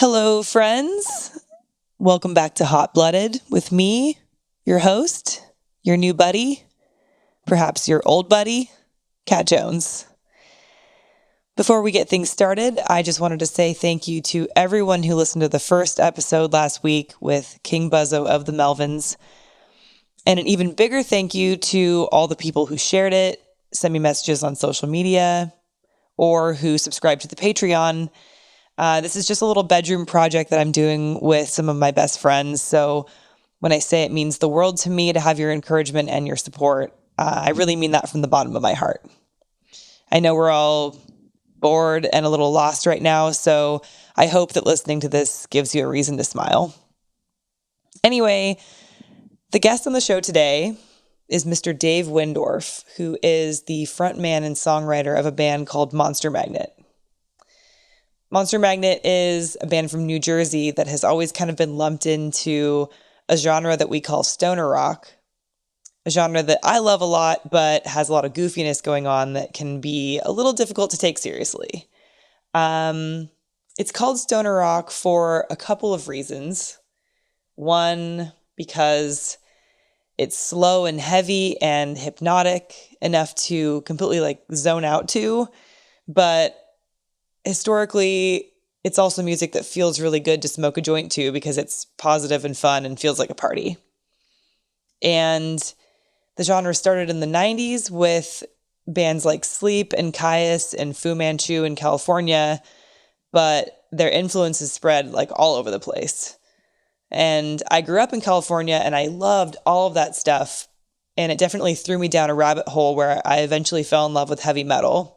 Hello, friends. Welcome back to Hot Blooded with me, your host, your new buddy, perhaps your old buddy, Kat Jones. Before we get things started, I just wanted to say thank you to everyone who listened to the first episode last week with King Buzzo of the Melvins. And an even bigger thank you to all the people who shared it, sent me messages on social media, or who subscribed to the Patreon. This is just a little bedroom project that I'm doing with some of my best friends. So when I say it means the world to me to have your encouragement and your support, I really mean that from the bottom of my heart. I know we're all bored and a little lost right now, so I hope that listening to this gives you a reason to smile. Anyway, the guest on the show today is Mr. Dave Wyndorf, who is the frontman and songwriter of a band called Monster Magnet. Monster Magnet is a band from New Jersey that has always kind of been lumped into a genre that we call stoner rock, a genre that I love a lot, but has a lot of goofiness going on that can be a little difficult to take seriously. It's called stoner rock for a couple of reasons. One, because it's slow and heavy and hypnotic enough to completely zone out to, but historically, it's also music that feels really good to smoke a joint to because it's positive and fun and feels like a party. And the genre started in the 90s with bands like Sleep and Caius and Fu Manchu in California, but their influences spread all over the place. And I grew up in California and I loved all of that stuff. And it definitely threw me down a rabbit hole where I eventually fell in love with heavy metal.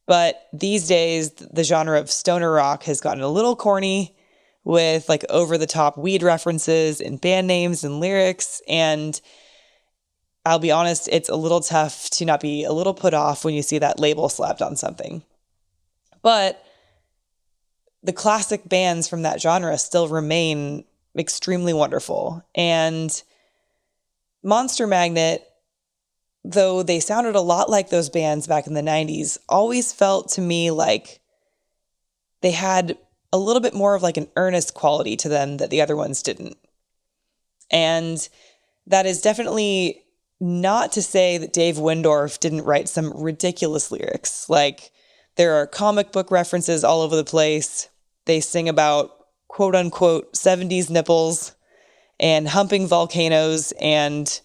But these days, the genre of stoner rock has gotten a little corny with over-the-top weed references and band names and lyrics. And I'll be honest, it's a little tough to not be a little put off when you see that label slapped on something. But the classic bands from that genre still remain extremely wonderful. And Monster Magnet, though they sounded a lot like those bands back in the 90s, always felt to me like they had a little bit more of an earnest quality to them that the other ones didn't. And that is definitely not to say that Dave Wyndorf didn't write some ridiculous lyrics. There are comic book references all over the place. They sing about quote unquote 70s nipples and humping volcanoes and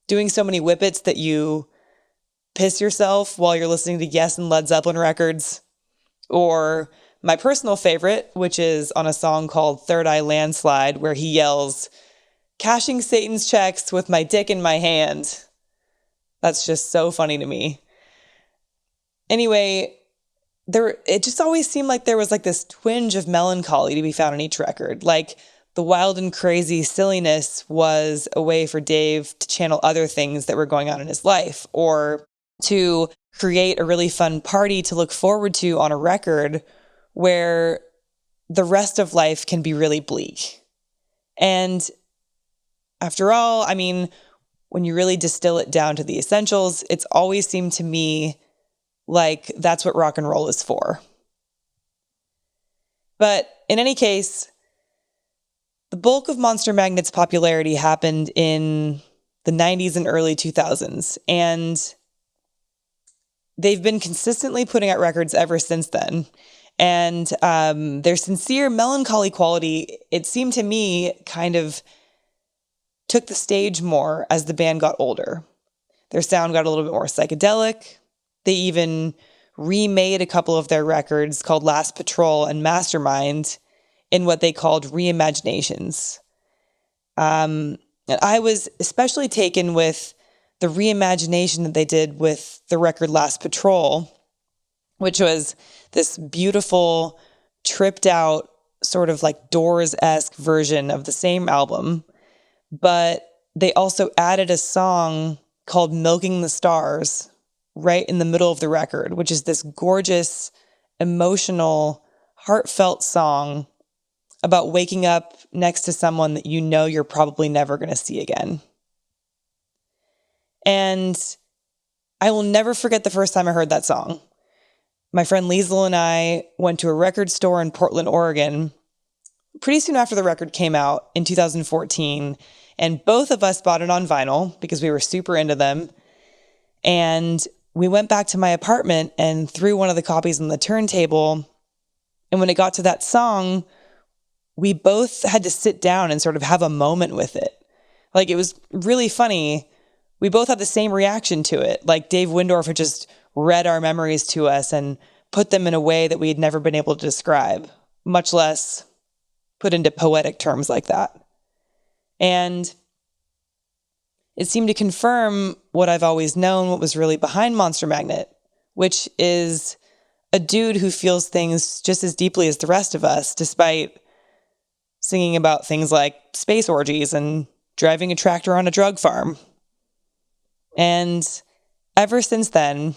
doing so many whippets that you piss yourself while you're listening to Yes and Led Zeppelin records. Or my personal favorite, which is on a song called Third Eye Landslide, where he yells, "Cashing Satan's checks with my dick in my hand." That's just so funny to me. Anyway, it just always seemed like there was this twinge of melancholy to be found on each record. The wild and crazy silliness was a way for Dave to channel other things that were going on in his life, or to create a really fun party to look forward to on a record where the rest of life can be really bleak. And after all, when you really distill it down to the essentials, it's always seemed to me like that's what rock and roll is for. But in any case, the bulk of Monster Magnet's popularity happened in the 90s and early 2000s, and they've been consistently putting out records ever since then. And their sincere melancholy quality, it seemed to me, kind of took the stage more as the band got older. Their sound got a little bit more psychedelic. They even remade a couple of their records called Last Patrol and Mastermind in what they called reimaginations. And I was especially taken with the reimagination that they did with the record Last Patrol, which was this beautiful, tripped out, sort of Doors-esque version of the same album. But they also added a song called Milking the Stars right in the middle of the record, which is this gorgeous, emotional, heartfelt song about waking up next to someone that you know you're probably never going to see again. And I will never forget the first time I heard that song. my friend Liesl and I went to a record store in Portland, Oregon, pretty soon after the record came out in 2014. And both of us bought it on vinyl because we were super into them. And we went back to my apartment and threw one of the copies on the turntable. And when it got to that song, we both had to sit down and sort of have a moment with it. Like, it was really funny. We both had the same reaction to it. Like, Dave Wyndorf had just read our memories to us and put them in a way that we had never been able to describe, much less put into poetic terms like that. And it seemed to confirm what I've always known, what was really behind Monster Magnet, which is a dude who feels things just as deeply as the rest of us, despite singing about things like space orgies and driving a tractor on a drug farm. And ever since then,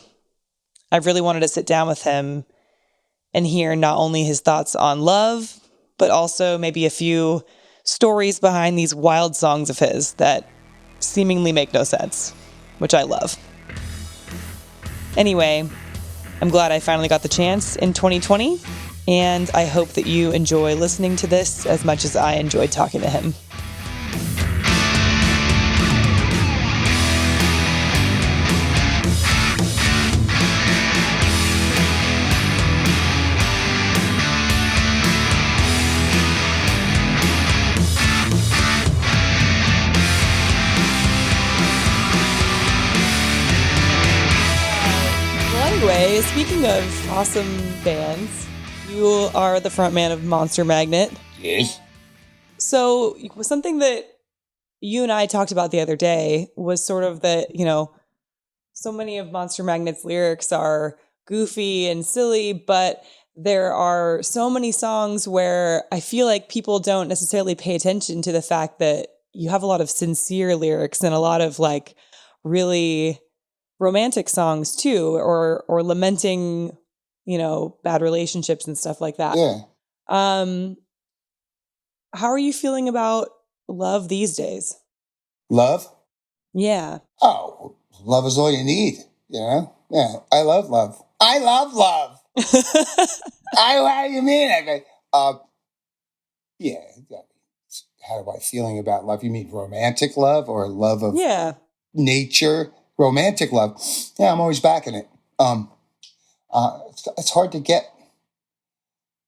I've really wanted to sit down with him and hear not only his thoughts on love, but also maybe a few stories behind these wild songs of his that seemingly make no sense, which I love. Anyway, I'm glad I finally got the chance in 2020, and I hope that you enjoy listening to this as much as I enjoyed talking to him. Anyway, speaking of awesome bands, you are the frontman of Monster Magnet. Yes. So something that you and I talked about the other day was sort of that, you know, so many of Monster Magnet's lyrics are goofy and silly, but there are so many songs where I feel like people don't necessarily pay attention to the fact that you have a lot of sincere lyrics and a lot of like really romantic songs too, or lamenting, you know, bad relationships and stuff like that. Yeah. How are you feeling about love these days? Love? Yeah. Oh, love is all you need, you know? Yeah. I love love. I love love. How do you mean? Yeah. How am I feeling about love? You mean romantic love or love of nature? Romantic love. Yeah, I'm always backing it. It's hard to get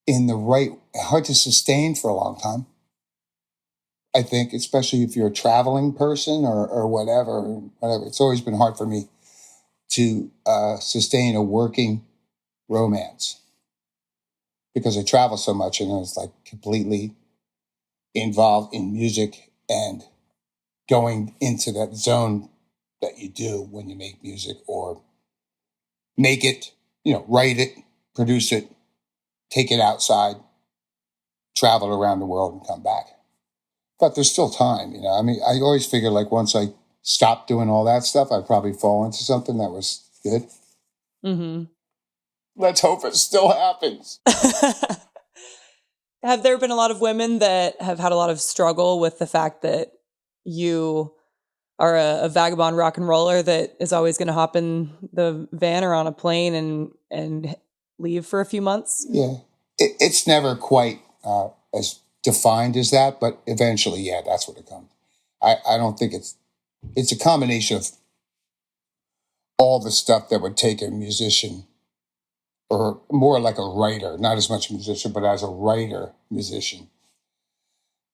in the right, hard to sustain for a long time. I think, especially if you're a traveling person or whatever. It's always been hard for me to sustain a working romance because I travel so much and I was like completely involved in music and going into that zone that you do when you make music or make it, you know, write it, produce it, take it outside, travel around the world and come back. But there's still time, you know. I mean, I always figure like once I stopped doing all that stuff, I'd probably fall into something that was good. Mm-hmm. Let's hope it still happens. Have there been a lot of women that have had a lot of struggle with the fact that you are a vagabond rock and roller that is always going to hop in the van or on a plane and leave for a few months? Yeah. It's never quite as defined as that, but eventually, yeah, that's what it comes. I don't think it's a combination of all the stuff that would take a musician or more like a writer, not as much a musician, but as a writer musician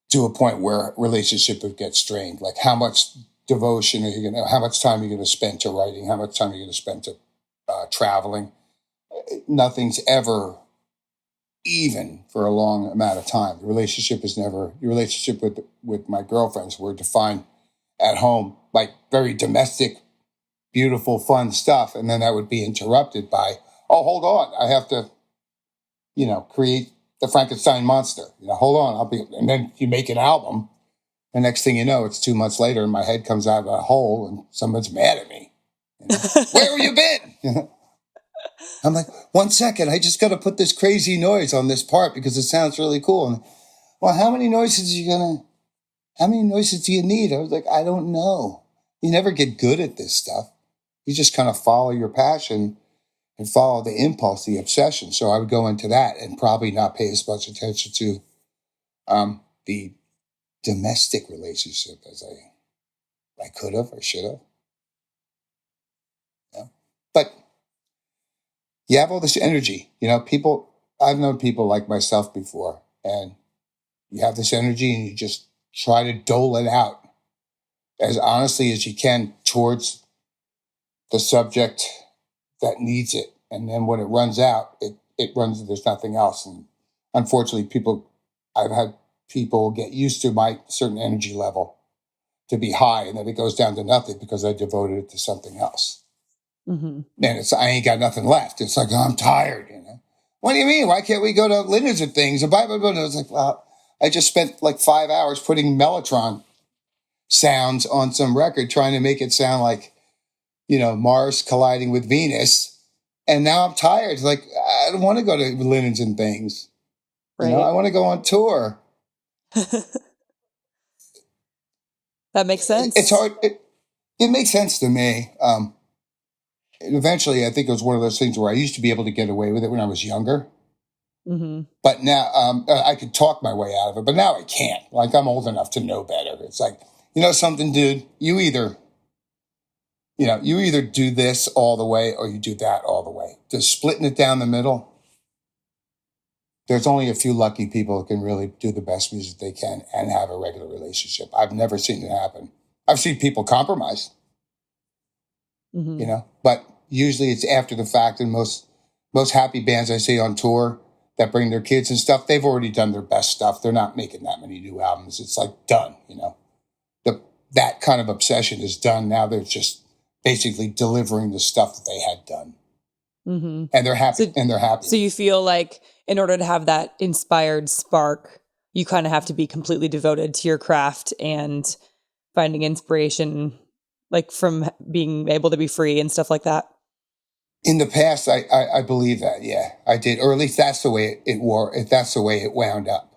to a point where relationship would get strained. Like how much devotion are you going to, how much time are you going to spend to writing? How much time are you going to spend to traveling? Nothing's ever even for a long amount of time. The relationship is never, your relationship with my girlfriends were defined at home, like very domestic, beautiful, fun stuff. And then that would be interrupted by, oh, hold on, I have to, you know, create the Frankenstein monster. You know, hold on, and then you make an album. The next thing you know, it's 2 months later and my head comes out of a hole and someone's mad at me. You know, where have you been? You know? I'm like, 1 second, I just got to put this crazy noise on this part because it sounds really cool. And, well, how many noises do you need? I was like, I don't know. You never get good at this stuff. You just kind of follow your passion and follow the impulse, the obsession. So I would go into that and probably not pay as much attention to the domestic relationship as I could have or should have. Yeah. But you have all this energy, I've known people like myself before, and you have this energy and you just try to dole it out as honestly as you can towards the subject that needs it. And then when it runs out, it runs, there's nothing else. And unfortunately, I've had people get used to my certain energy level to be high, and then it goes down to nothing because I devoted it to something else. Mm-hmm. And I ain't got nothing left. It's like, oh, I'm tired, What do you mean? Why can't we go to Linda's and things? And blah, blah, blah. And I was like, well, I just spent like 5 hours putting Mellotron sounds on some record, trying to make it sound like, Mars colliding with Venus. And now I'm tired. It's like, I don't want to go to Linens and things. Right. I want to go on tour. That makes sense. It's hard. It makes sense to me. And eventually, I think it was one of those things where I used to be able to get away with it when I was younger. Mm-hmm. But now I could talk my way out of it. But now I can't. Like, I'm old enough to know better. It's like, something, dude, you either do this all the way or you do that all the way. Just splitting it down the middle. There's only a few lucky people who can really do the best music they can and have a regular relationship. I've never seen it happen. I've seen people compromise, but usually it's after the fact. And most happy bands I see on tour that bring their kids and stuff, they've already done their best stuff. They're not making that many new albums. It's like done, that kind of obsession is done. Now they're just basically delivering the stuff that they had done. Mm-hmm. And they're happy. So you feel like in order to have that inspired spark, you kind of have to be completely devoted to your craft and finding inspiration, like from being able to be free and stuff like that. In the past, I believe that, yeah, I did. Or at least that's the way that's the way it wound up.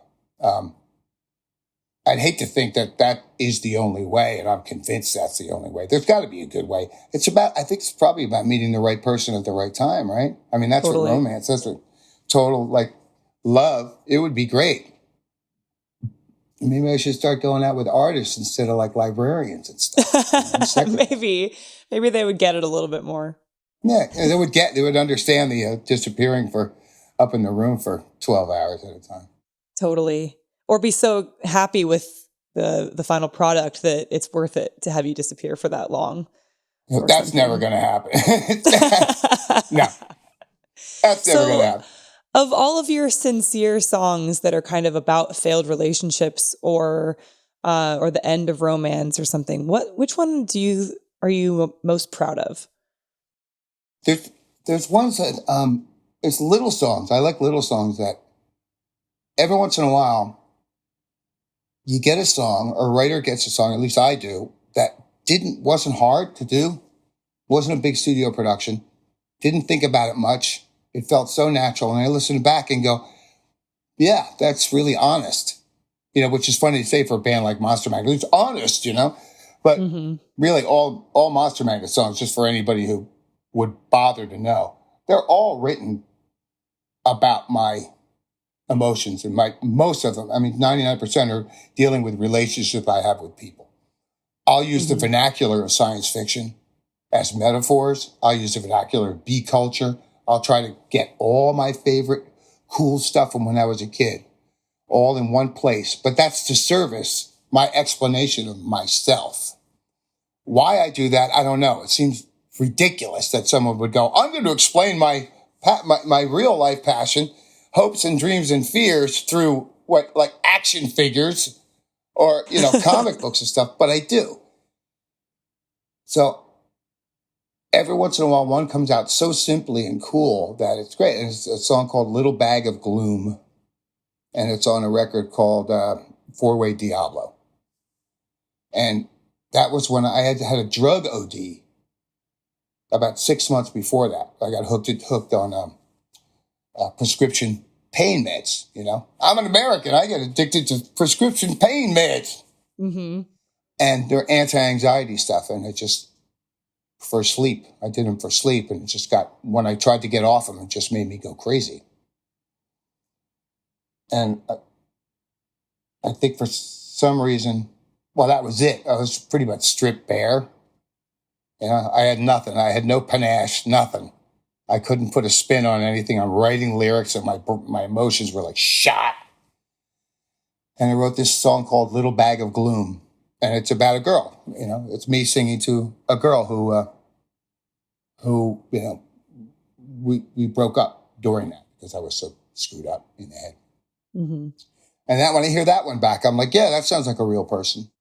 I'd hate to think that is the only way, and I'm convinced that's the only way. There's got to be a good way. I think it's probably about meeting the right person at the right time, right? I mean, that's totally what romance, that's what total, like, love, it would be great. Maybe I should start going out with artists instead of, like, librarians and stuff. Maybe they would get it a little bit more. Yeah, they would understand the disappearing for up in the room for 12 hours at a time. Totally. Or be so happy with the final product that it's worth it to have you disappear for that long. That's never going to happen. No, that's never going to happen. Of all of your sincere songs that are kind of about failed relationships or the end of romance or something, which one are you most proud of? There's ones that it's little songs. I like little songs that every once in a while you get a song, or a writer gets a song, at least I do, that wasn't hard to do, wasn't a big studio production, didn't think about it much. It felt so natural. And I listen back and go, yeah, that's really honest. Which is funny to say for a band like Monster Magnet. It's honest, But really all Monster Magnet songs, just for anybody who would bother to know, they're all written about my emotions, and most of them, 99% are dealing with relationships I have with people. I'll use the vernacular of science fiction as metaphors. I'll use the vernacular of B culture. I'll try to get all my favorite cool stuff from when I was a kid all in one place. But that's to service my explanation of myself. Why I do that, I don't know. It seems ridiculous that someone would go, I'm going to explain my real life passion, hopes and dreams and fears through like action figures or, comic books and stuff, but I do. So every once in a while, one comes out so simply and cool that it's great. And it's a song called Little Bag of Gloom. And it's on a record called Four-Way Diablo. And that was when I had a drug OD about 6 months before that. I got hooked on prescription pain meds, I'm an American. I get addicted to prescription pain meds. Mm-hmm. And they're anti-anxiety stuff. And it just for sleep. I did them for sleep, and it just when I tried to get off them, it just made me go crazy. And I think for some reason, well, that was it. I was pretty much stripped bare. You know, I had nothing. I had no panache, nothing. I couldn't put a spin on anything. I'm writing lyrics, and my emotions were like shot. And I wrote this song called Little Bag of Gloom. And it's about a girl. You know, it's me singing to a girl who you know, we broke up during that because I was so screwed up in the head. Mm-hmm. And that when I hear that one back, I'm like, yeah, that sounds like a real person.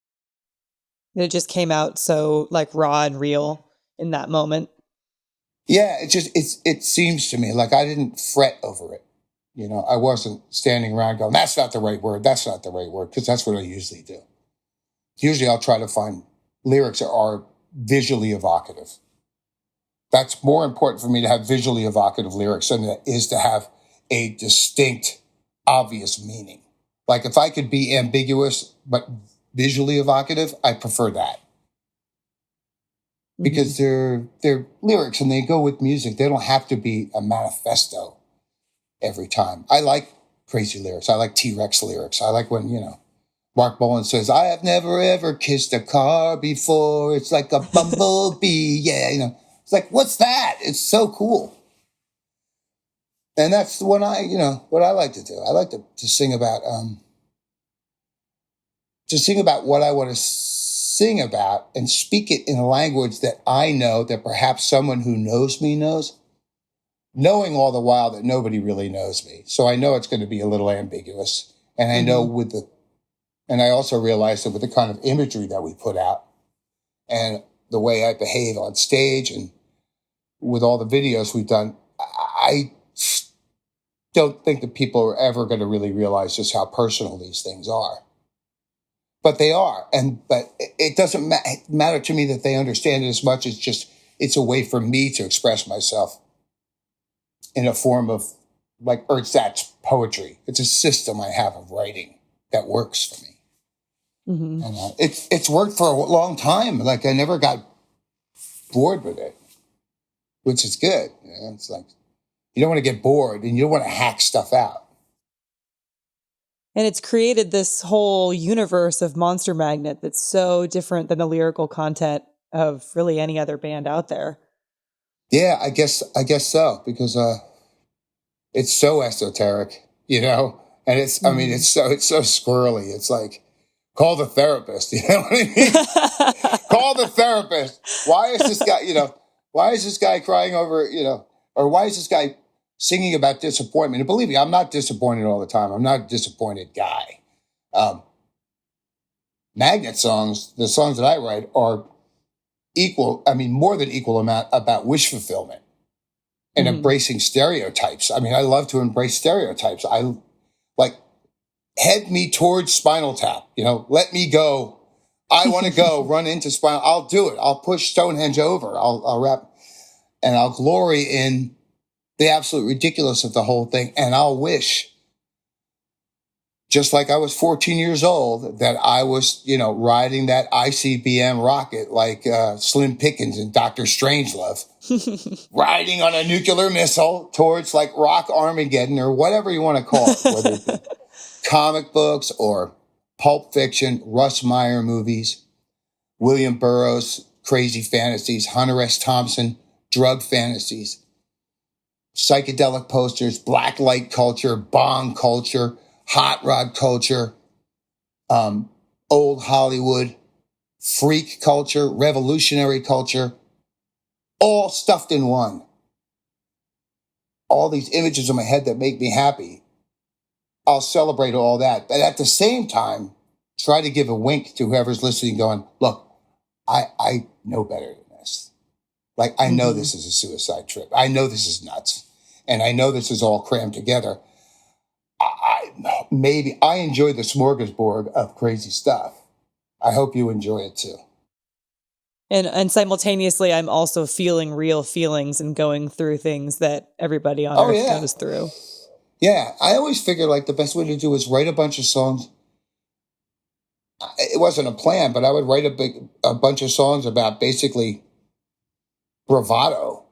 It just came out so like raw and real in that moment. Yeah, it seems to me like I didn't fret over it. You know, I wasn't standing around going, that's not the right word. That's not the right word. Because that's what I usually do. Usually I'll try to find lyrics that are visually evocative. That's more important for me to have visually evocative lyrics than it is to have a distinct, obvious meaning. Like if I could be ambiguous but visually evocative, I prefer that. Because they're lyrics and they go with music. They don't have to be a manifesto every time. I like crazy lyrics. I like T-Rex lyrics. I like when, you know, Mark Bolan says, I have never ever kissed a car before. It's like a bumblebee. Yeah, you know. It's like, what's that? It's so cool. And that's what I like to do. I like to sing about what I want to sing about and speak it in a language that I know that perhaps someone who knows me knows, knowing all the while that nobody really knows me. So I know it's going to be a little ambiguous. And I know and I also realize that with the kind of imagery that we put out and the way I behave on stage and with all the videos we've done, I don't think that people are ever going to really realize just how personal these things are. But they are. But it doesn't matter to me that they understand it as much as just it's a way for me to express myself in a form of like Ertzat's poetry. It's a system I have of writing that works for me. Mm-hmm. And it's worked for a long time. Like I never got bored with it, which is good. You know, it's like you don't want to get bored and you don't want to hack stuff out. And it's created this whole universe of Monster Magnet that's so different than the lyrical content of really any other band out there. Yeah, I guess so, because it's so esoteric, you know, and it's I mean it's so squirrely. It's like call the therapist, you know what I mean? Call the therapist. Why is this guy, you know, why is this guy crying over, you know, or why is this guy singing about disappointment? And believe me, I'm not disappointed all the time. I'm not a disappointed guy. Magnet songs, the songs that I write are more than equal amount about wish fulfillment and embracing stereotypes. I mean, I love to embrace stereotypes. I like head me towards Spinal Tap, you know, let me go. I want to go run into Spinal. I'll do it. I'll push Stonehenge over. I'll rap and I'll glory in the absolute ridiculous of the whole thing. And I'll wish, just like I was 14 years old, that I was, you know, riding that ICBM rocket like Slim Pickens and Dr. Strangelove, riding on a nuclear missile towards like Rock Armageddon or whatever you want to call it, whether it be comic books or Pulp Fiction, Russ Meyer movies, William Burroughs, crazy fantasies, Hunter S. Thompson, drug fantasies, psychedelic posters, black light culture, bong culture, hot rod culture, old Hollywood, freak culture, revolutionary culture, all stuffed in one. All these images in my head that make me happy. I'll celebrate all that. But at the same time, try to give a wink to whoever's listening going, look, I know better than this. Like, I know this is a suicide trip. I know this is nuts. And I know this is all crammed together. Maybe I enjoy the smorgasbord of crazy stuff. I hope you enjoy it too. And simultaneously, I'm also feeling real feelings and going through things that everybody on Earth goes through. Yeah, I always figured like the best way to do is write a bunch of songs. It wasn't a plan, but I would write a bunch of songs about basically bravado,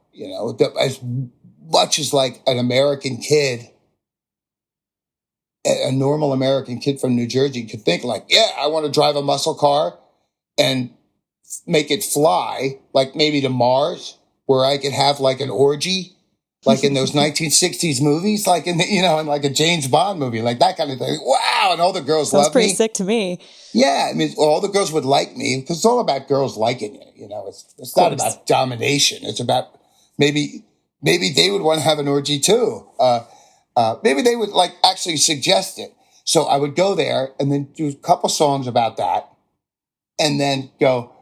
as much as like an American kid, a normal American kid from New Jersey could think like, yeah, I want to drive a muscle car and make it fly, like maybe to Mars, where I could have like an orgy, like in those 1960s movies, like in in like a James Bond movie, like that kind of thing. Wow. And all the girls Sounds love pretty me. sick to me. Yeah. I mean, all the girls would like me because it's all about girls liking you. It's not about domination. It's about maybe they would want to have an orgy too. Maybe they would like actually suggest it. So I would go there and then do a couple songs about that and then go,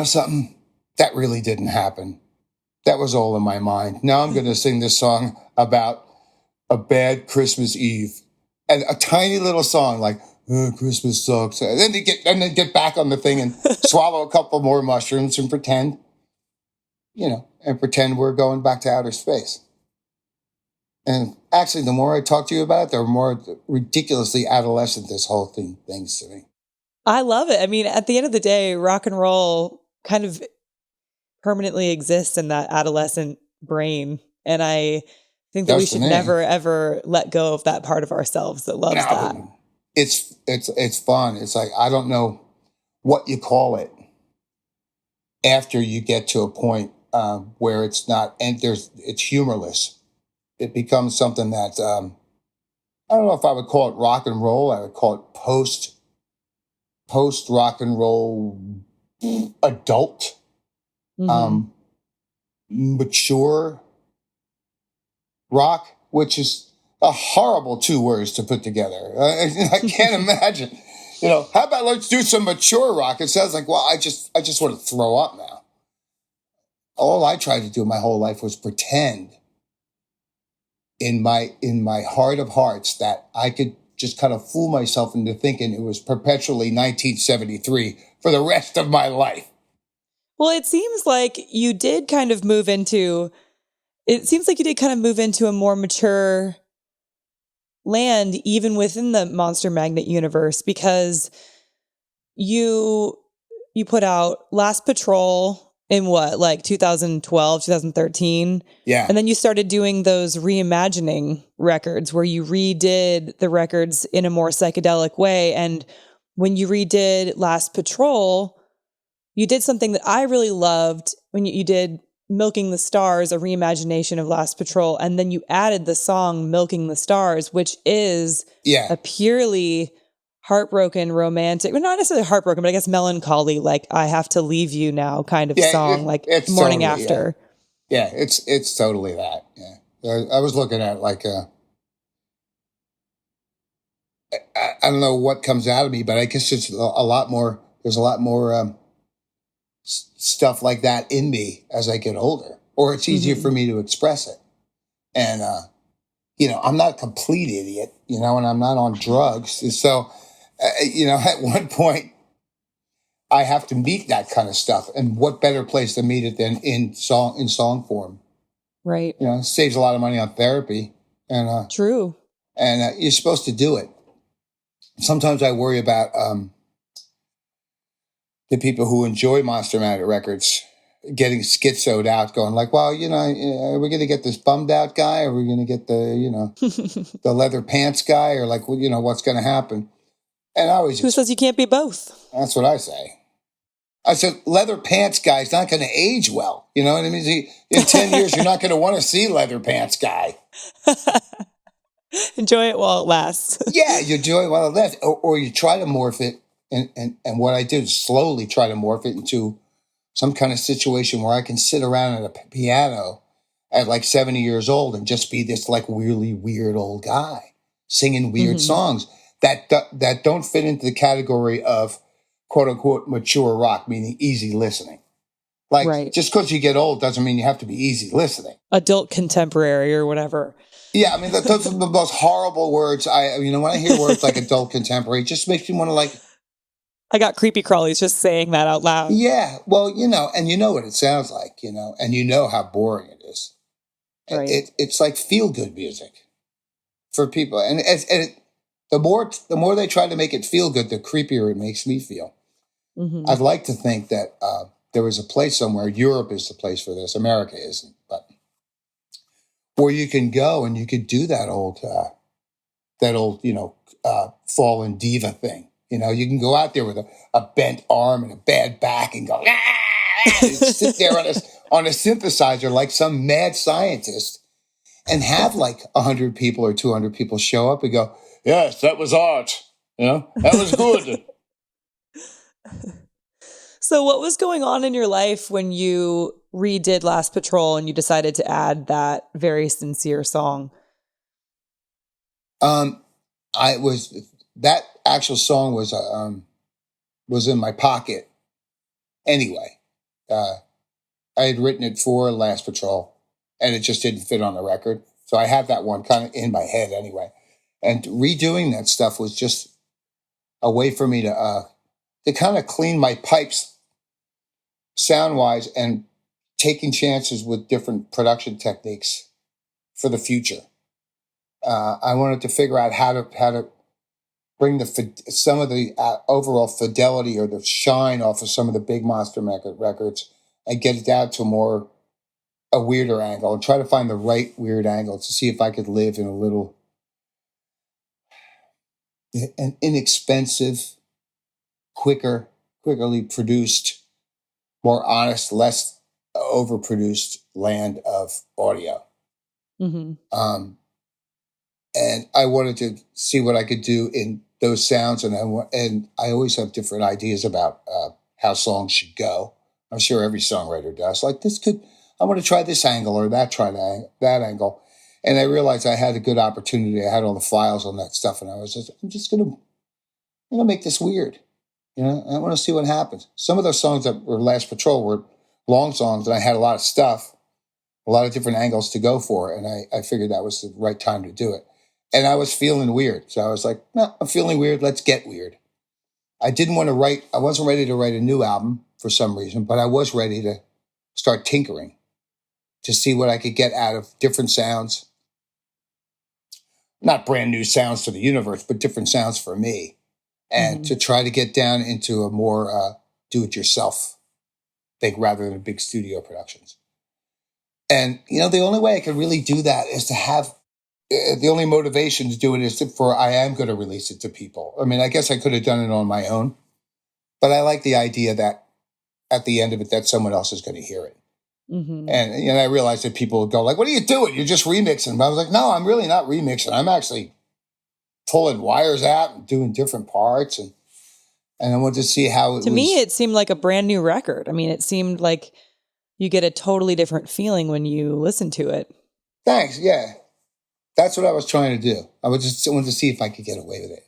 something that really didn't happen. That was all in my mind. Now I'm going to sing this song about a bad Christmas Eve and a tiny little song like, oh, Christmas sucks. And then get back on the thing and swallow a couple more mushrooms and pretend we're going back to outer space. And actually, the more I talk to you about it, the more ridiculously adolescent this whole thing's to me. I love it. I mean, at the end of the day, rock and roll kind of permanently exists in that adolescent brain. And I think that we should never, ever let go of that part of ourselves that loves that. It's fun. It's like, I don't know what you call it after you get to a point where it's not, and it's humorless. It becomes something that, I don't know if I would call it rock and roll. I would call it post rock and roll adult, mature rock, which is a horrible 2 words to put together. I can't imagine, how about let's do some mature rock? It sounds like, well, I just want to throw up now. All I tried to do my whole life was pretend in my heart of hearts that I could just kind of fool myself into thinking it was perpetually 1973 for the rest of my life. Well, it seems like you did kind of move into a more mature land, even within the Monster Magnet universe, because you put out Last Patrol in what, like 2012, 2013? Yeah. And then you started doing those Reimagining records where you redid the records in a more psychedelic way. And when you redid Last Patrol, you did something that I really loved when you did Milking the Stars, a reimagination of Last Patrol. And then you added the song Milking the Stars, which is a purely heartbroken, romantic, well, not necessarily heartbroken, but I guess melancholy, like I have to leave you now kind of song, like it's Morning totally, After. Yeah, it's totally that. Yeah. I was looking at like I don't know what comes out of me, but I guess it's a lot more. There's a lot more stuff like that in me as I get older, or it's easier for me to express it. And I'm not a complete idiot, and I'm not on drugs, so. At one point, I have to meet that kind of stuff, and what better place to meet it than in song form? Right. It saves a lot of money on therapy, and true. And you're supposed to do it. Sometimes I worry about the people who enjoy Monster Magnet records getting schizoed out, going like, well, are we going to get this bummed out guy? Are we going to get the, the leather pants guy? Or like, what's going to happen? And I always Who says you can't be both? That's what I say. I said, leather pants guy's not going to age well. You know what I mean? In 10 years, you're not going to want to see leather pants guy. Enjoy it while it lasts. Yeah, you enjoy it while it lasts. Or you try to morph it. And what I did is slowly try to morph it into some kind of situation where I can sit around at a piano at like 70 years old and just be this like really weird old guy singing weird songs that don't fit into the category of quote unquote mature rock, meaning easy listening. Like just because you get old doesn't mean you have to be easy listening. Adult contemporary or whatever. Yeah, I mean those are the most horrible words. When I hear words like adult contemporary, it just makes me want to like. I got creepy crawlies just saying that out loud. Yeah, well, and you know what it sounds like, and you know how boring it is. Right. It's like feel good music for people, and the more they try to make it feel good, the creepier it makes me feel. I'd like to think that there was a place somewhere, Europe is the place for this, America isn't, but where you can go and you could do that old, fallen diva thing. You know, you can go out there with a bent arm and a bad back and go, and sit there on a synthesizer like some mad scientist and have like 100 people or 200 people show up and go, yes, that was art. You know, that was good. So what was going on in your life when you redid Last Patrol and you decided to add that very sincere song? That actual song was in my pocket anyway. I had written it for Last Patrol and it just didn't fit on the record. So I had that one kind of in my head anyway. And redoing that stuff was just a way for me to kind of clean my pipes sound-wise and taking chances with different production techniques for the future. I wanted to figure out how to bring some of the overall fidelity or the shine off of some of the big monster records and get it down to a weirder angle and try to find the right weird angle to see if I could live in an inexpensive, quickly produced, more honest, less overproduced land of audio. Mm-hmm. And I wanted to see what I could do in those sounds. And I always have different ideas about how songs should go. I'm sure every songwriter does. Like I want to try this angle or try that angle. And I realized I had a good opportunity. I had all the files on that stuff. And I'm just going to make this weird. You know, I want to see what happens. Some of those songs that were Last Patrol were long songs and I had a lot of stuff, a lot of different angles to go for. And I figured that was the right time to do it. And I was feeling weird. So I was like, no, I'm feeling weird. Let's get weird. I wasn't ready to write a new album for some reason, but I was ready to start tinkering to see what I could get out of different sounds. Not brand new sounds to the universe, but different sounds for me. And to try to get down into a more do-it-yourself thing rather than big studio productions. And, you know, the only way I could really do that is to have the only motivation to do it is I am going to release it to people. I mean, I guess I could have done it on my own, but I like the idea that at the end of it, that someone else is going to hear it. Mm-hmm. And I realized that people would go like, what are you doing? You're just remixing. But I was like, no, I'm really not remixing. I'm actually pulling wires out and doing different parts. And I wanted to see how to me, it seemed like a brand new record. I mean, it seemed like you get a totally different feeling when you listen to it. Thanks. Yeah. That's what I was trying to do. I wanted to see if I could get away with it.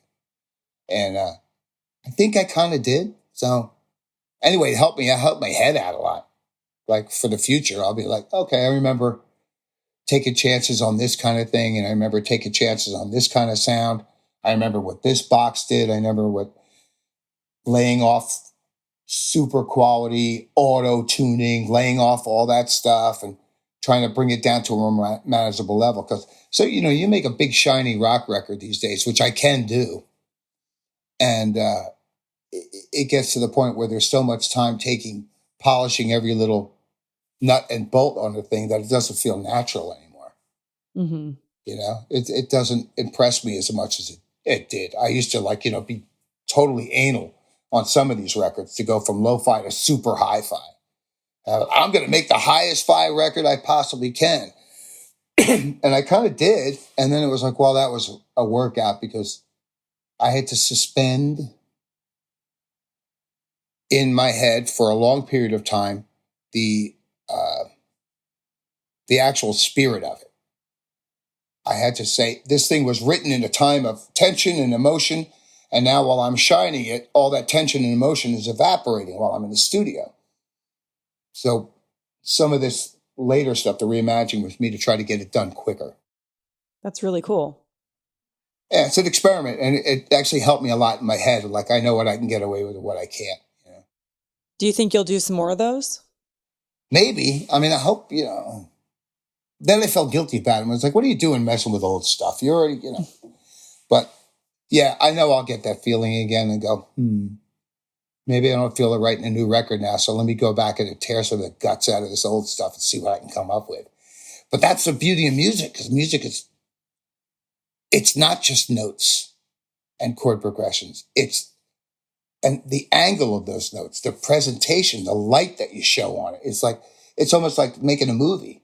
And I think I kind of did. So anyway, it helped me. I helped my head out a lot. Like for the future, I'll be like, okay, I remember taking chances on this kind of thing. And I remember taking chances on this kind of sound. I remember what this box did. I remember what laying off super quality auto tuning, laying off all that stuff and trying to bring it down to a more manageable level. So, you know, you make a big shiny rock record these days, which I can do. And it gets to the point where there's so much time polishing every little nut and bolt on the thing that it doesn't feel natural anymore. Mm-hmm. You know, it doesn't impress me as much as it did. I used to be totally anal on some of these records to go from lo-fi to super hi-fi. I'm going to make the highest fi record I possibly can. And I kind of did. And then it was like, well, that was a workout because I had to suspend in my head for a long period of time the actual spirit of it. I had to say this thing was written in a time of tension and emotion. And now while I'm shining it, all that tension and emotion is evaporating while I'm in the studio. So some of this later stuff, the reimagining, was me to try to get it done quicker. That's really cool. Yeah, it's an experiment. And it actually helped me a lot in my head. Like, I know what I can get away with and what I can't. You know? Do you think you'll do some more of those? Maybe. I mean, I hope, you know. Then I felt guilty about it. I was like, what are you doing messing with old stuff? You're already, you know. But, yeah, I know I'll get that feeling again and go, maybe I don't feel like writing a new record now. So let me go back and tear some of the guts out of this old stuff and see what I can come up with. But that's the beauty of music, because music it's not just notes and chord progressions. And the angle of those notes, the presentation, the light that you show on it. It's almost like making a movie.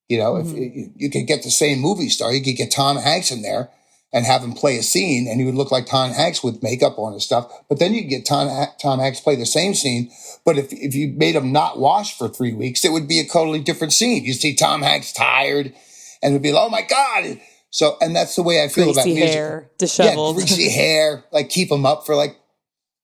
If you could get the same movie star, you could get Tom Hanks in there and have him play a scene, and he would look like Tom Hanks with makeup on and stuff. But then you could get Tom Hanks play the same scene, but if you made him not wash for 3 weeks, it would be a totally different scene. You see Tom Hanks tired, and it'd be like, oh my God. So, and that's the way I feel about music. Hair, disheveled. Yeah, greasy hair, like keep him up for like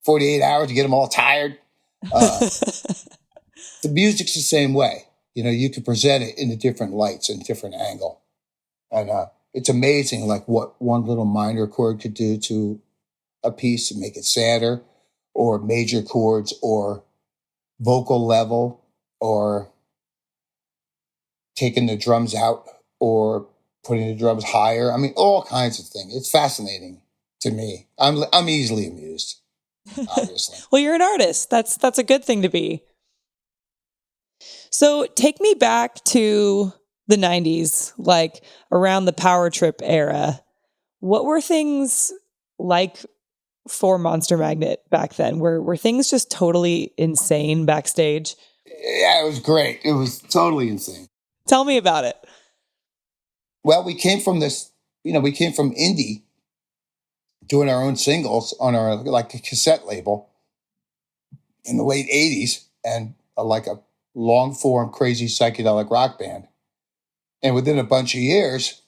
48 hours to get them all tired. The music's the same way. You can present it in different lights and different angle. And it's amazing like what one little minor chord could do to a piece and make it sadder, or major chords, or vocal level, or taking the drums out, or putting the drums higher. I mean, all kinds of things. It's fascinating to me. I'm easily amused. Obviously. Well, you're an artist. That's a good thing to be. So take me back to the 90s, like around the power trip era. What were things like for Monster Magnet back then? Were things just totally insane backstage? Yeah, it was great. It was totally insane. Tell me about it. Well, we came from indie, doing our own singles on our like a cassette label in the late 80s, and like a long form crazy psychedelic rock band. And within a bunch of years,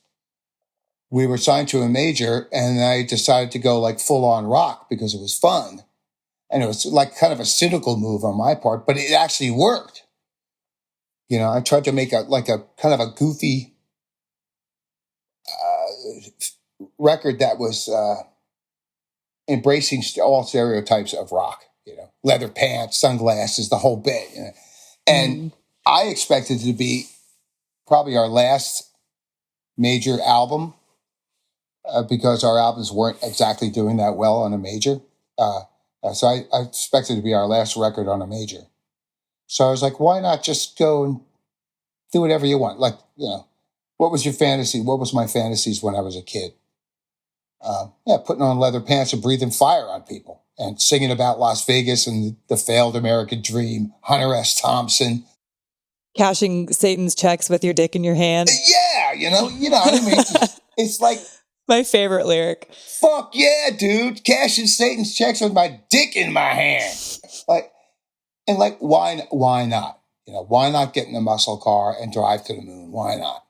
we were signed to a major, and I decided to go like full on rock because it was fun. And it was like kind of a cynical move on my part, but it actually worked. I tried to make a kind of a goofy record that was embracing all stereotypes of rock, leather pants, sunglasses, the whole bit. And I expected it to be probably our last major album because our albums weren't exactly doing that well on a major. So I expected it to be our last record on a major. So I was like, why not just go and do whatever you want? Like, what was your fantasy? What was my fantasies when I was a kid? Putting on leather pants and breathing fire on people and singing about Las Vegas and the failed American dream, Hunter S. Thompson. Cashing Satan's checks with your dick in your hand. Yeah, you know what I mean? It's like... My favorite lyric. Fuck yeah, dude. Cashing Satan's checks with my dick in my hand. Why not? Why not get in a muscle car and drive to the moon? Why not?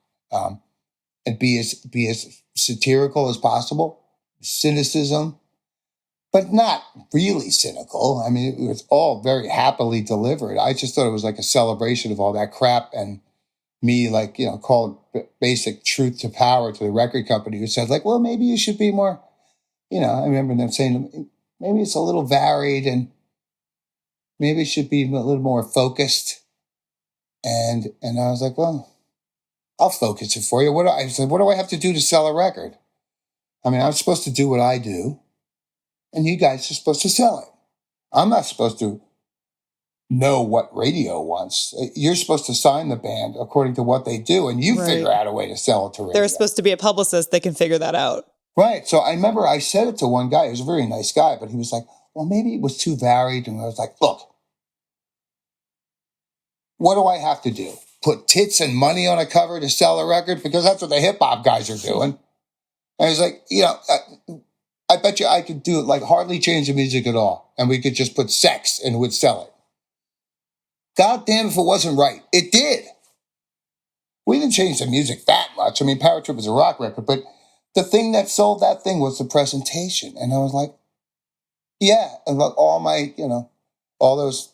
And be as satirical as possible. Cynicism, but not really cynical. I mean, it was all very happily delivered. I just thought it was like a celebration of all that crap, and me called basic truth to power to the record company, who said like, well, maybe you should be more, I remember them saying maybe it's a little varied and maybe it should be a little more focused. And I was like, well, I'll focus it for you. What do I have to do to sell a record? I mean, I'm supposed to do what I do, and you guys are supposed to sell it. I'm not supposed to know what radio wants. You're supposed to sign the band according to what they do, and you figure out a way to sell it to radio. There's supposed to be a publicist that can figure that out. Right. So I remember I said it to one guy. He was a very nice guy, but he was like, well, maybe it was too varied. And I was like, look, what do I have to do? Put tits and money on a cover to sell a record? Because that's what the hip hop guys are doing. And he's like, I bet you I could do it, like hardly change the music at all. And we could just put sex and would sell it. God damn if it wasn't right. It did. We didn't change the music that much. I mean, Power Trip was a rock record, but the thing that sold that thing was the presentation. And I was like, yeah. And like all my, all those,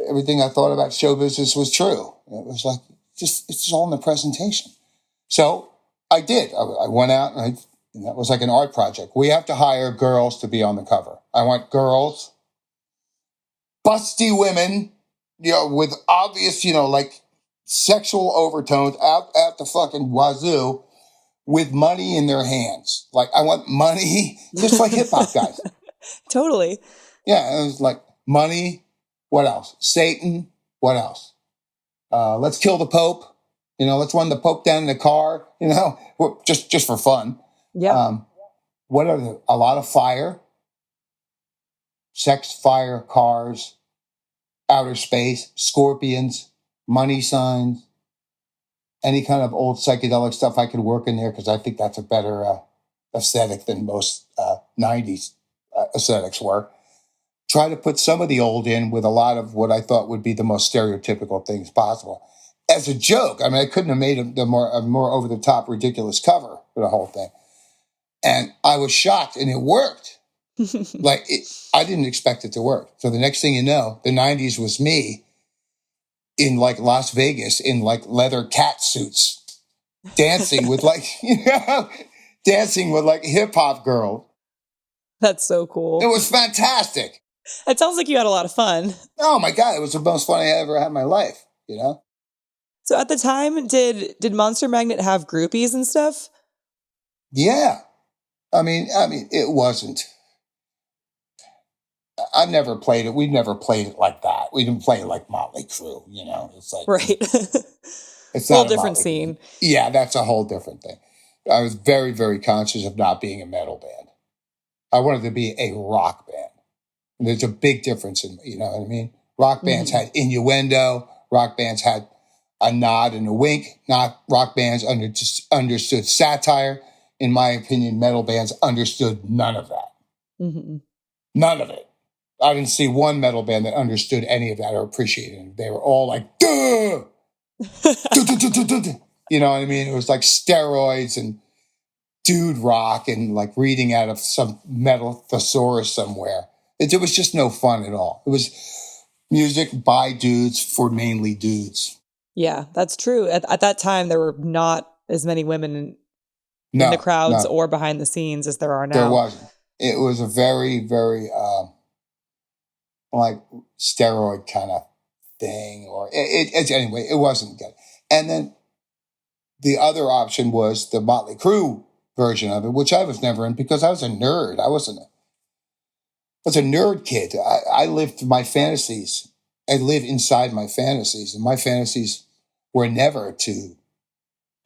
everything I thought about show business was true. It was like, it's all in the presentation. So I did. I went out and that was like an art project. We have to hire girls to be on the cover. I want girls, busty women, with obvious, like sexual overtones out the fucking wazoo with money in their hands. Like I want money, just like hip hop guys. Totally. Yeah, it was like money. What else? Satan. What else? Let's kill the Pope. Let's run the Pope down in the car. Just for fun. Yeah. What are a lot of fire, sex, fire, cars, outer space, scorpions, money signs, any kind of old psychedelic stuff I could work in there because I think that's a better aesthetic than most 90s aesthetics were. Try to put some of the old in with a lot of what I thought would be the most stereotypical things possible. As a joke, I couldn't have made a more over-the-top, ridiculous cover for the whole thing. And I was shocked, and it worked. I didn't expect it to work. So the next thing you know, the 90s was me in Las Vegas in leather cat suits, dancing with dancing with hip hop girls. That's so cool. It was fantastic. It sounds like you had a lot of fun. Oh my God, it was the most fun I ever had in my life, So at the time, did Monster Magnet have groupies and stuff? Yeah. It wasn't. I've never played it. We've never played it like that. We didn't play it like Motley Crue, It's like right. It's a whole not different scene. Yeah, that's a whole different thing. I was very, very conscious of not being a metal band. I wanted to be a rock band. And there's a big difference in, you know what I mean? Rock bands had innuendo. Rock bands had a nod and a wink. Not rock bands understood satire. In my opinion, metal bands understood none of that. Mm-hmm. None of it. I didn't see one metal band that understood any of that or appreciated it. They were all like, duh! Duh, duh, duh, duh, duh, duh. You know what I mean? It was like steroids and dude rock and reading out of some metal thesaurus somewhere. It was just no fun at all. It was music by dudes for mainly dudes. Yeah, that's true. At that time, there were not as many women in the crowds or behind the scenes as there are now. There wasn't. It was a very, very steroid kind of thing, or anyway, it wasn't good. And then the other option was the Motley Crue version of it, which I was never in because I was a nerd. I was a nerd kid. I lived my fantasies. I live inside my fantasies, and my fantasies were never to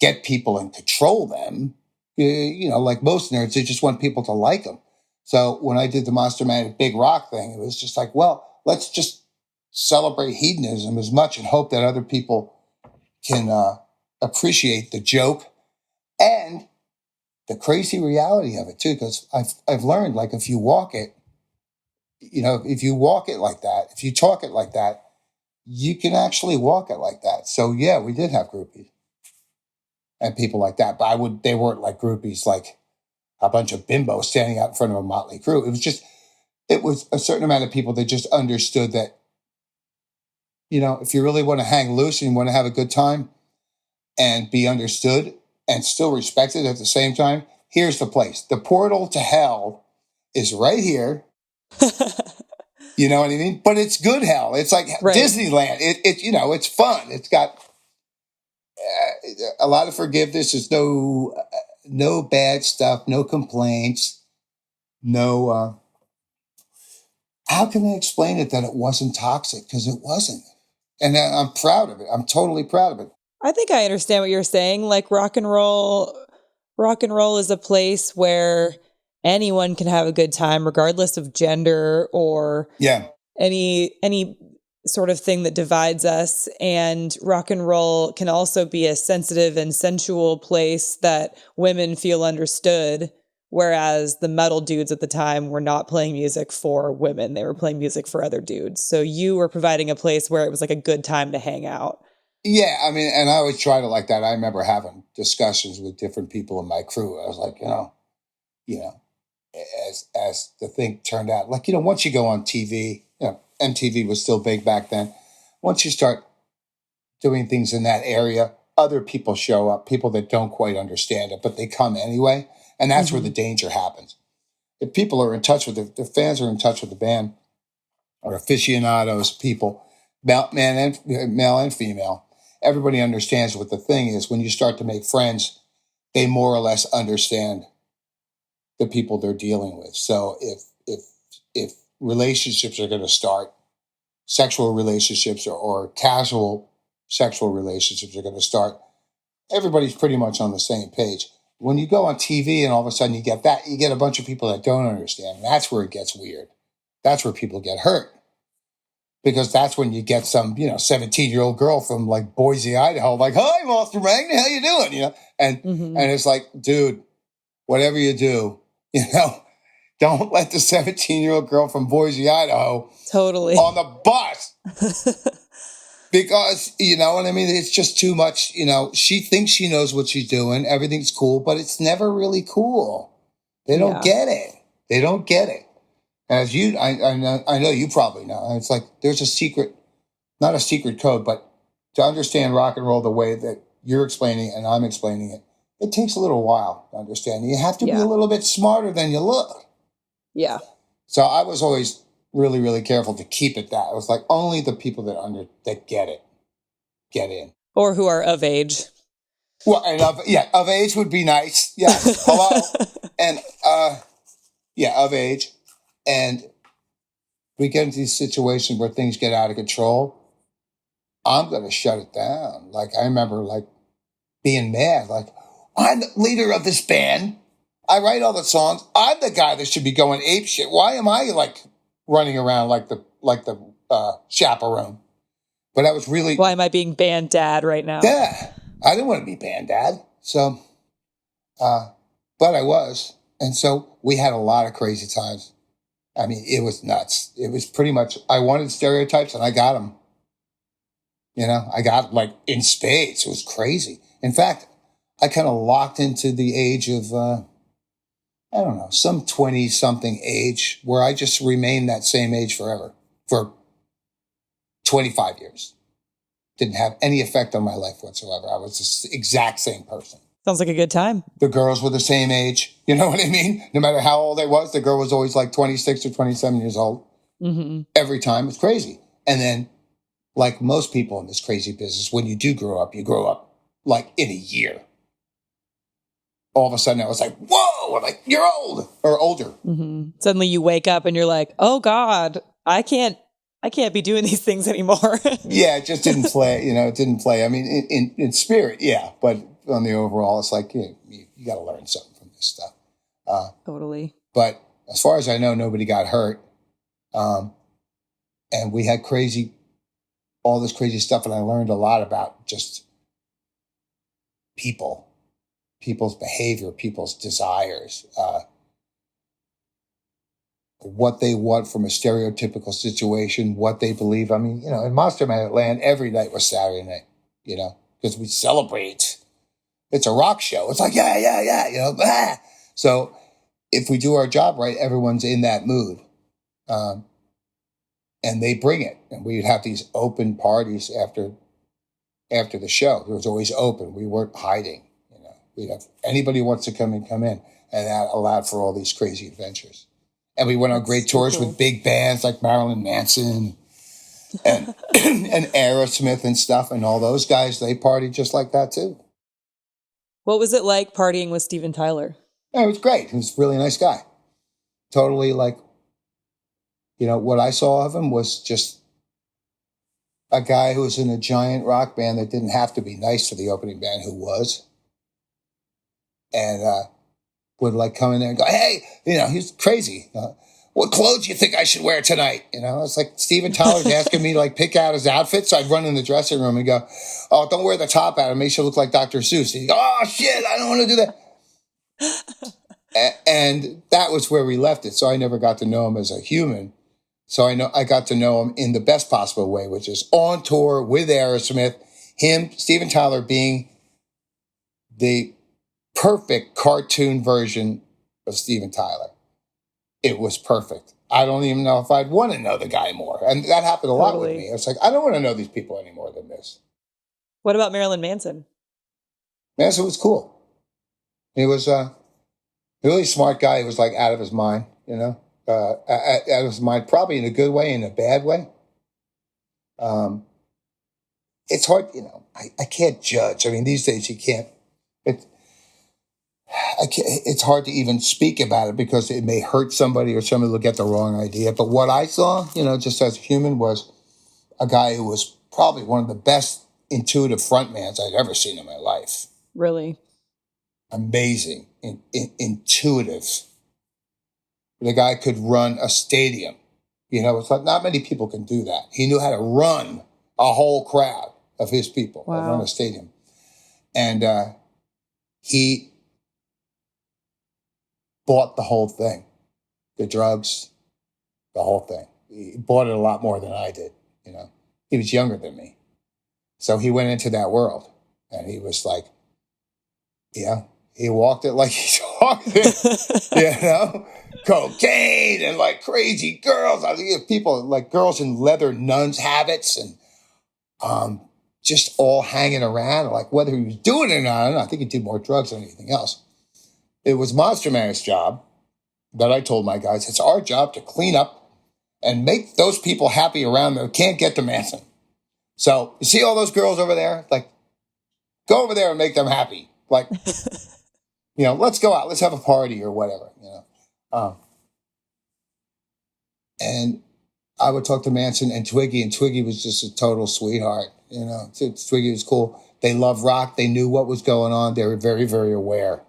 get people and control them. Like most nerds, they just want people to like them. So when I did the Monster Magnet Big Rock thing, it was just let's just celebrate hedonism as much and hope that other people can appreciate the joke and the crazy reality of it too. Because I've learned if you walk it, if you walk it like that, if you talk it like that, you can actually walk it like that. So yeah, we did have groupies and people like that, but they weren't like groupies, like a bunch of bimbos standing out in front of a Motley Crue. It was a certain amount of people that just understood that, if you really want to hang loose and you want to have a good time and be understood and still respected at the same time, here's the place. The portal to hell is right here. You know what I mean? But it's good hell. It's like Disneyland. It's fun. It's got a lot of forgiveness. There's no bad stuff, no complaints, no. How can I explain it that it wasn't toxic? Because it wasn't, and I'm proud of it. I'm totally proud of it. I think I understand what you're saying. Rock and roll is a place where anyone can have a good time, regardless of gender or any sort of thing that divides us. And rock and roll can also be a sensitive and sensual place that women feel understood, whereas the metal dudes at the time were not playing music for women. They were playing music for other dudes. So you were providing a place where it was a good time to hang out. Yeah, and I always tried it like that. I remember having discussions with different people in my crew. I was like, as the thing turned out, once you go on TV, MTV was still big back then. Once you start doing things in that area, other people show up, people that don't quite understand it, but they come anyway. And that's where the danger happens. If people are in touch with the fans are in touch with the band, or aficionados, people, male and female, everybody understands what the thing is. When you start to make friends, they more or less understand the people they're dealing with. So if relationships are going to start, sexual relationships or casual sexual relationships are going to start, everybody's pretty much on the same page. When you go on TV and all of a sudden you get a bunch of people that don't understand. And that's where it gets weird. That's where people get hurt. Because that's when you get some, 17-year-old girl from like Boise, Idaho, like, "Hi, Monster Magnet, how you doing?" And it's like, dude, whatever you do, don't let the 17-year-old girl from Boise, Idaho, totally on the bus. Because, you know what I mean? It's just too much, she thinks she knows what she's doing. Everything's cool, but it's never really cool. They don't get it. They don't get it. As I know you probably know. It's like there's a secret, not a secret code, but to understand rock and roll the way that you're explaining it and I'm explaining it, it takes a little while to understand. You have to be a little bit smarter than you look. Yeah. So I was always really, really careful to keep it that. It was like only the people that get it, get in. Or who are of age. Well, and of age would be nice. Yeah. Hello. And, of age. And we get into these situations where things get out of control. I'm going to shut it down. Like, I remember, like, being mad. Like, I'm the leader of this band. I write all the songs. I'm the guy that should be going ape shit. Why am I, like, running around like the chaperone? But I was really... Why am I being band dad right now? Yeah. I didn't want to be band dad. So, but I was. And so we had a lot of crazy times. I mean, it was nuts. It was pretty much, I wanted Stereotypes and I got them. I got like in spades. It was crazy. In fact, I kind of locked into the age of, I don't know, some 20-something age where I just remained that same age forever for 25 years. Didn't have any effect on my life whatsoever. I was the exact same person. Sounds like a good time. The girls were the same age. You know what I mean? No matter how old I was, the girl was always like 26 or 27 years old. Mm-hmm. Every time. It's crazy. And then, like most people in this crazy business, when you do grow up, you grow up like in a year. All of a sudden I was like, whoa, I'm like, you're old or older. Mm-hmm. Suddenly you wake up and you're like, oh God, I can't be doing these things anymore. Yeah, it just didn't play, it didn't play. I mean, in spirit, yeah. But on the overall, it's like, you got to learn something from this stuff. Totally. But as far as I know, nobody got hurt. And we had all this crazy stuff. And I learned a lot about just people's behavior, people's desires, what they want from a stereotypical situation, what they believe. I mean, in Monster Magnet Land, every night was Saturday night, because we celebrate. It's a rock show. It's like, yeah. So if we do our job right, everyone's in that mood. And they bring it. And we'd have these open parties after the show. It was always open. We weren't hiding. We'd have anybody who wants to come in. And that allowed for all these crazy adventures. And we went on great tours with big bands like Marilyn Manson and and Aerosmith and stuff. And all those guys, they partied just like that too. What was it like partying with Steven Tyler? Yeah, it was great. He was a really nice guy. Totally like, what I saw of him was just a guy who was in a giant rock band that didn't have to be nice to the opening band who was. And would like come in there and go, hey, he's crazy. What clothes do you think I should wear tonight? It's like Steven Tyler's asking me to like pick out his outfit. So I'd run in the dressing room and go, oh, don't wear the top out. It makes you look like Dr. Seuss. And he'd go, oh shit, I don't want to do that. And that was where we left it. So I never got to know him as a human. So I got to know him in the best possible way, which is on tour with Aerosmith, Steven Tyler being the perfect cartoon version of Steven Tyler. It was perfect. I don't even know if I'd want to know the guy more. And that happened a lot with me. It's like, I don't want to know these people any more than this. What about Marilyn Manson? Manson was cool. He was a really smart guy. He was like out of his mind, out of his mind, probably in a good way, in a bad way. It's hard, I can't judge. I mean, these days you can't. it's hard to even speak about it because it may hurt somebody or somebody will get the wrong idea. But what I saw, just as a human, was a guy who was probably one of the best intuitive frontmans I'd ever seen in my life. Really? Amazing. Intuitive. The guy could run a stadium. It's like not many people can do that. He knew how to run a whole crowd of his people and run a stadium. And he bought the whole thing. The drugs, the whole thing. He bought it a lot more than I did, He was younger than me. So he went into that world. And he was like, he walked it like he talked it, cocaine and like crazy girls. I think people like girls in leather nuns habits and just all hanging around. Like whether he was doing it or not, I don't know. I think he did more drugs than anything else. It was Monster Man's job that I told my guys, it's our job to clean up and make those people happy around them who can't get to Manson. So you see all those girls over there? Like, go over there and make them happy. Like, let's go out. Let's have a party or whatever, And I would talk to Manson and Twiggy was just a total sweetheart. Twiggy was cool. They loved rock. They knew what was going on. They were very, very aware,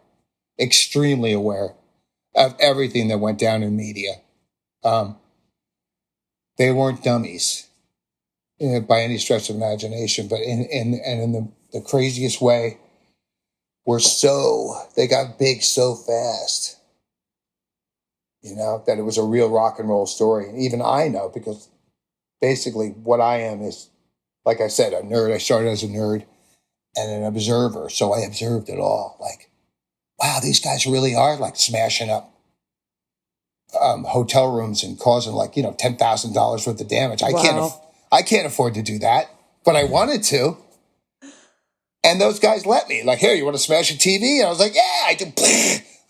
extremely aware of everything that went down in media. They weren't dummies by any stretch of imagination, but in the craziest way, they got big so fast, that it was a real rock and roll story. And even I know, because basically what I am is, like I said, a nerd. I started as a nerd and an observer. So I observed it all. Like, wow, these guys really are like smashing up hotel rooms and causing like, $10,000 worth of damage. I can't afford to do that, but I wanted to. And those guys let me. Like, here, you want to smash a TV? And I was like, yeah, I do.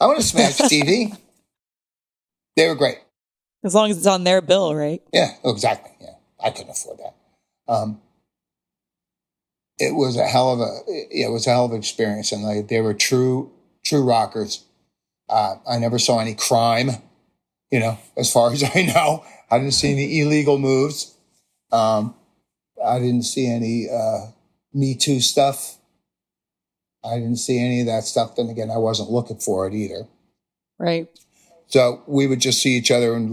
I want to smash a TV. They were great. As long as it's on their bill, right? Yeah, exactly. Yeah, I couldn't afford that. It was a hell of an experience, and they were true rockers. I never saw any crime, as far as I know. I didn't see any illegal moves. I didn't see any Me Too stuff. I didn't see any of that stuff. Then again, I wasn't looking for it either. Right. So we would just see each other and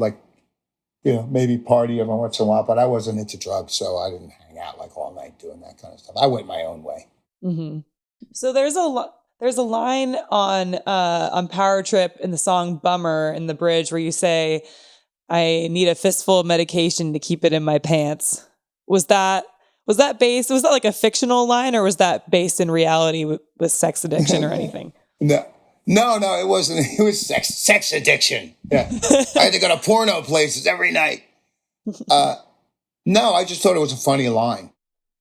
maybe party every once in a while, but I wasn't into drugs, so I didn't hang out like all night doing that kind of stuff. I went my own way. Mm-hmm. So there's a line on Power Trip in the song Bummer in the bridge where you say, I need a fistful of medication to keep it in my pants. Was that like a fictional line, or was that based in reality with sex addiction or anything? No, it wasn't. It was sex addiction. Yeah. I had to go to porno places every night. No, I just thought it was a funny line.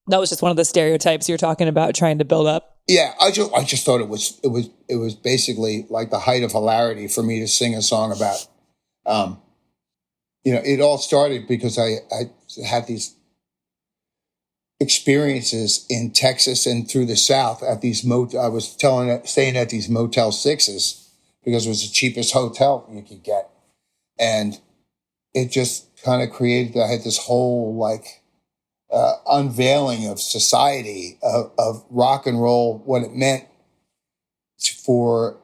That was just one of the stereotypes you're talking about trying to build up. Yeah, I just thought it was basically like the height of hilarity for me to sing a song about. It all started because I had these experiences in Texas and through the South at these I was staying at these Motel 6s because it was the cheapest hotel you could get. And it just kind of created, I had this whole unveiling of society, of rock and roll, what it meant for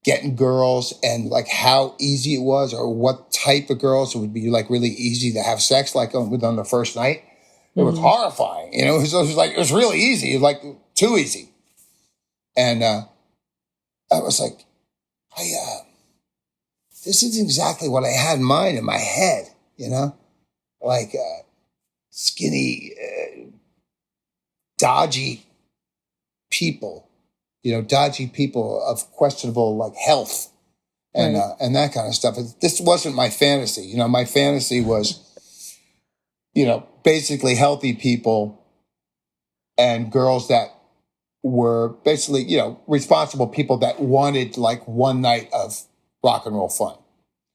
getting girls and like how easy it was, or what type of girls it would be like really easy to have sex like on the first night. It was horrifying. It was really easy. It was like too easy. And I was like, this is exactly what I had in mind in my head, like skinny, dodgy people. Dodgy people of questionable like health and right. And that kind of stuff. This wasn't my fantasy. My fantasy was, basically healthy people and girls that were basically, responsible people that wanted like one night of rock and roll fun.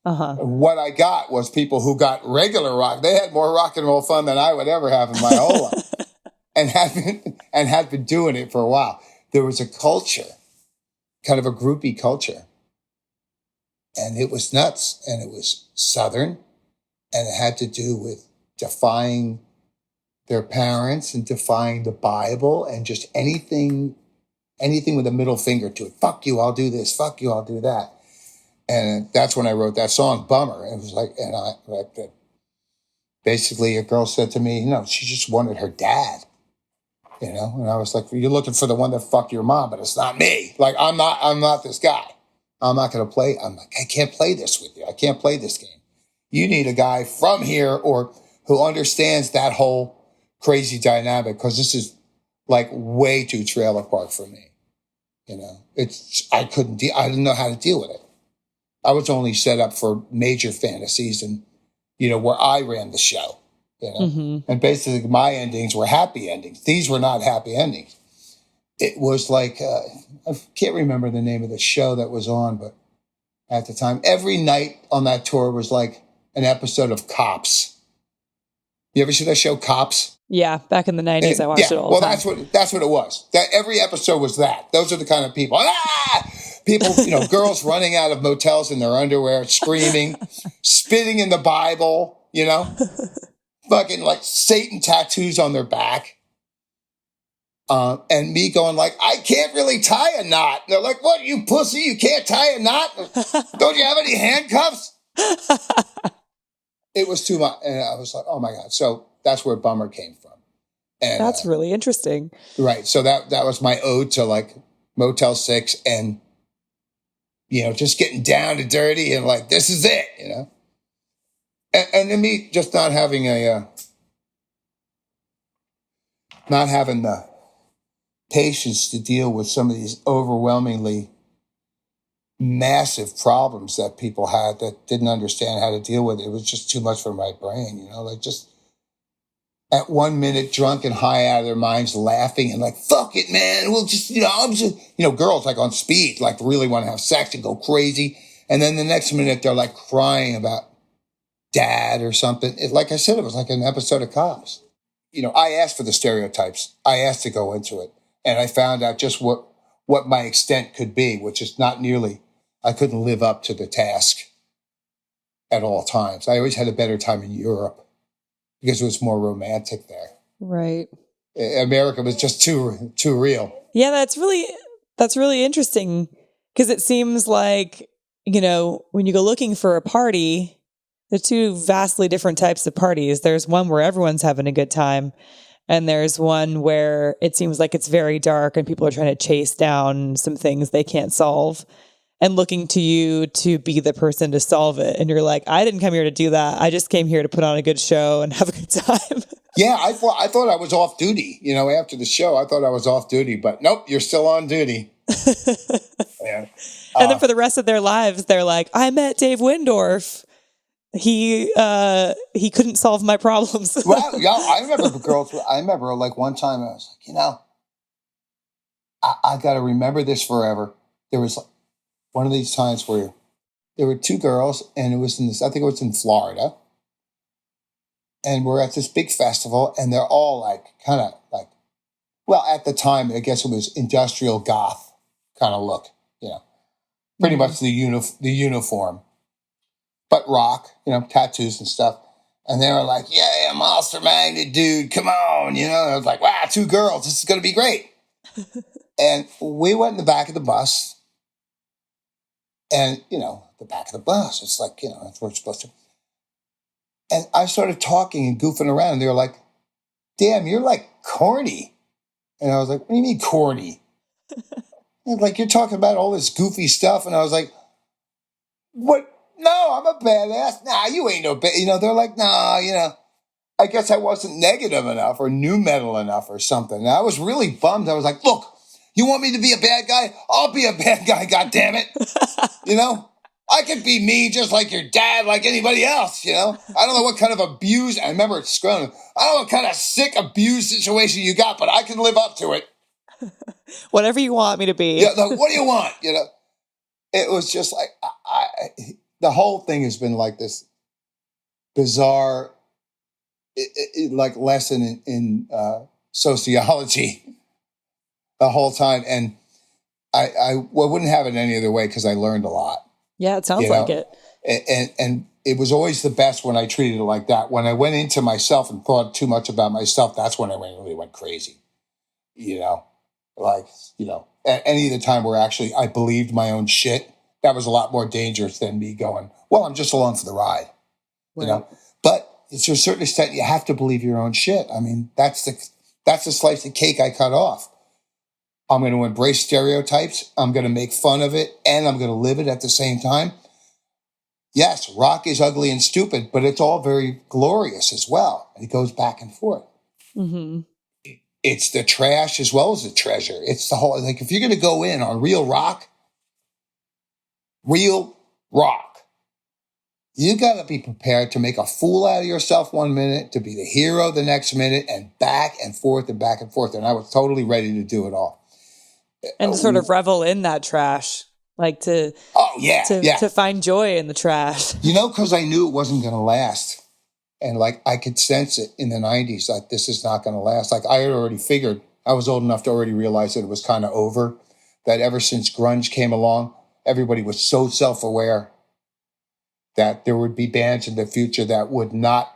Uh-huh. What I got was people who got regular rock. They had more rock and roll fun than I would ever have in my whole life, and had been doing it for a while. There was a culture kind of a groupie culture. And it was nuts, and it was Southern, and it had to do with defying their parents and defying the Bible and just anything with a middle finger to it. Fuck you, I'll do this. Fuck you, I'll do that. And that's when I wrote that song, Bummer. It was like, and I like, basically a girl said to me, she just wanted her dad, and I was like, you're looking for the one that fucked your mom, but it's not me. Like, I'm not this guy. I'm not going to play. I'm like, I can't play this with you. I can't play this game. You need a guy from here or who understands that whole crazy dynamic, because this is like way too trailer park for me. I didn't know how to deal with it. I was only set up for major fantasies and, where I ran the show, Mm-hmm. and basically my endings were happy endings. These were not happy endings. It was like, I can't remember the name of the show that was on, but at the time, every night on that tour was like an episode of Cops. You ever see that show, Cops? Yeah, back in the 90s, I watched it all the time. Well, that's what it was. That every episode was that. Those are the kind of people. People, girls running out of motels in their underwear, screaming, spitting in the Bible, fucking like Satan tattoos on their back. And me going like, I can't really tie a knot. And they're like, what, you pussy? You can't tie a knot? Don't you have any handcuffs? It was too much. And I was like, oh my God. So that's where Bummer came from. And that's really interesting. Right. So that was my ode to like Motel 6 and, just getting down to dirty and like, this is it, And then me just not having the patience to deal with some of these overwhelmingly massive problems that people had that didn't understand how to deal with it. It was just too much for my brain, like just at 1 minute drunk and high out of their minds laughing and like, fuck it, man. We'll just, I'm just, girls like on speed, like really want to have sex and go crazy. And then the next minute they're like crying about dad or something. Like I said, it was like an episode of Cops. I asked for the stereotypes. I asked to go into it. And I found out just what my extent could be, which is not nearly, I couldn't live up to the task at all times. I always had a better time in Europe because it was more romantic there. Right. America was just too real. Yeah, that's really interesting, because it seems like, when you go looking for a party, the two vastly different types of parties. There's one where everyone's having a good time, and there's one where it seems like it's very dark and people are trying to chase down some things they can't solve and looking to you to be the person to solve it. And you're like, I didn't come here to do that. I just came here to put on a good show and have a good time. Yeah, I thought I was off duty. After the show, I thought I was off duty, but nope, you're still on duty. Yeah. And then for the rest of their lives, they're like, I met Dave Wyndorf. He couldn't solve my problems. Well, yeah, I remember like one time I was like, I got to remember this forever. There was like one of these times where there were two girls, and it was I think it was in Florida. And we're at this big festival, and they're all like, kind of like, well, at the time, I guess it was industrial goth kind of look, pretty much the uniform, but rock, tattoos and stuff. And they were like, yeah, monster magnet, dude, come on, I was like, wow, two girls, this is going to be great. And we went in the back of the bus, and, the back of the bus, it's like, that's where it's supposed to. And I started talking and goofing around, and they were like, damn, you're like corny. And I was like, what do you mean corny? Like, you're talking about all this goofy stuff. And I was like, what? No, I'm a badass. Nah, you ain't no bad. They're like, nah, I guess I wasn't negative enough or new metal enough or something. And I was really bummed. I was like, look, you want me to be a bad guy? I'll be a bad guy, goddammit. I could be me just like your dad, like anybody else, I don't know what kind of abuse. I remember screaming, I don't know what kind of sick abuse situation you got, but I can live up to it. Whatever you want me to be. Yeah, what do you want? It was just like, the whole thing has been like this bizarre, like lesson in sociology the whole time. And I wouldn't have it any other way because I learned a lot. Yeah, it sounds like it. And it was always the best when I treated it like that. When I went into myself and thought too much about myself, that's when I really went crazy. At any of the time where actually I believed my own shit, that was a lot more dangerous than me going, well, I'm just along for the ride, Right. But to a certain extent, you have to believe your own shit. I mean, that's the slice of cake I cut off. I'm going to embrace stereotypes. I'm going to make fun of it, and I'm going to live it at the same time. Yes, rock is ugly and stupid, but it's all very glorious as well. And it goes back and forth. Mm-hmm. It's the trash as well as the treasure. It's the whole, like, if you're going to go in on real rock, you got to be prepared to make a fool out of yourself 1 minute, to be the hero the next minute, and back and forth and back and forth. And I was totally ready to do it all. And sort of revel in that trash, like to find joy in the trash. Because I knew it wasn't going to last. And like, I could sense it in the 90s, like, this is not going to last. Like, I had already figured, I was old enough to already realize that it was kind of over, that ever since grunge came along, everybody was so self-aware that there would be bands in the future that would not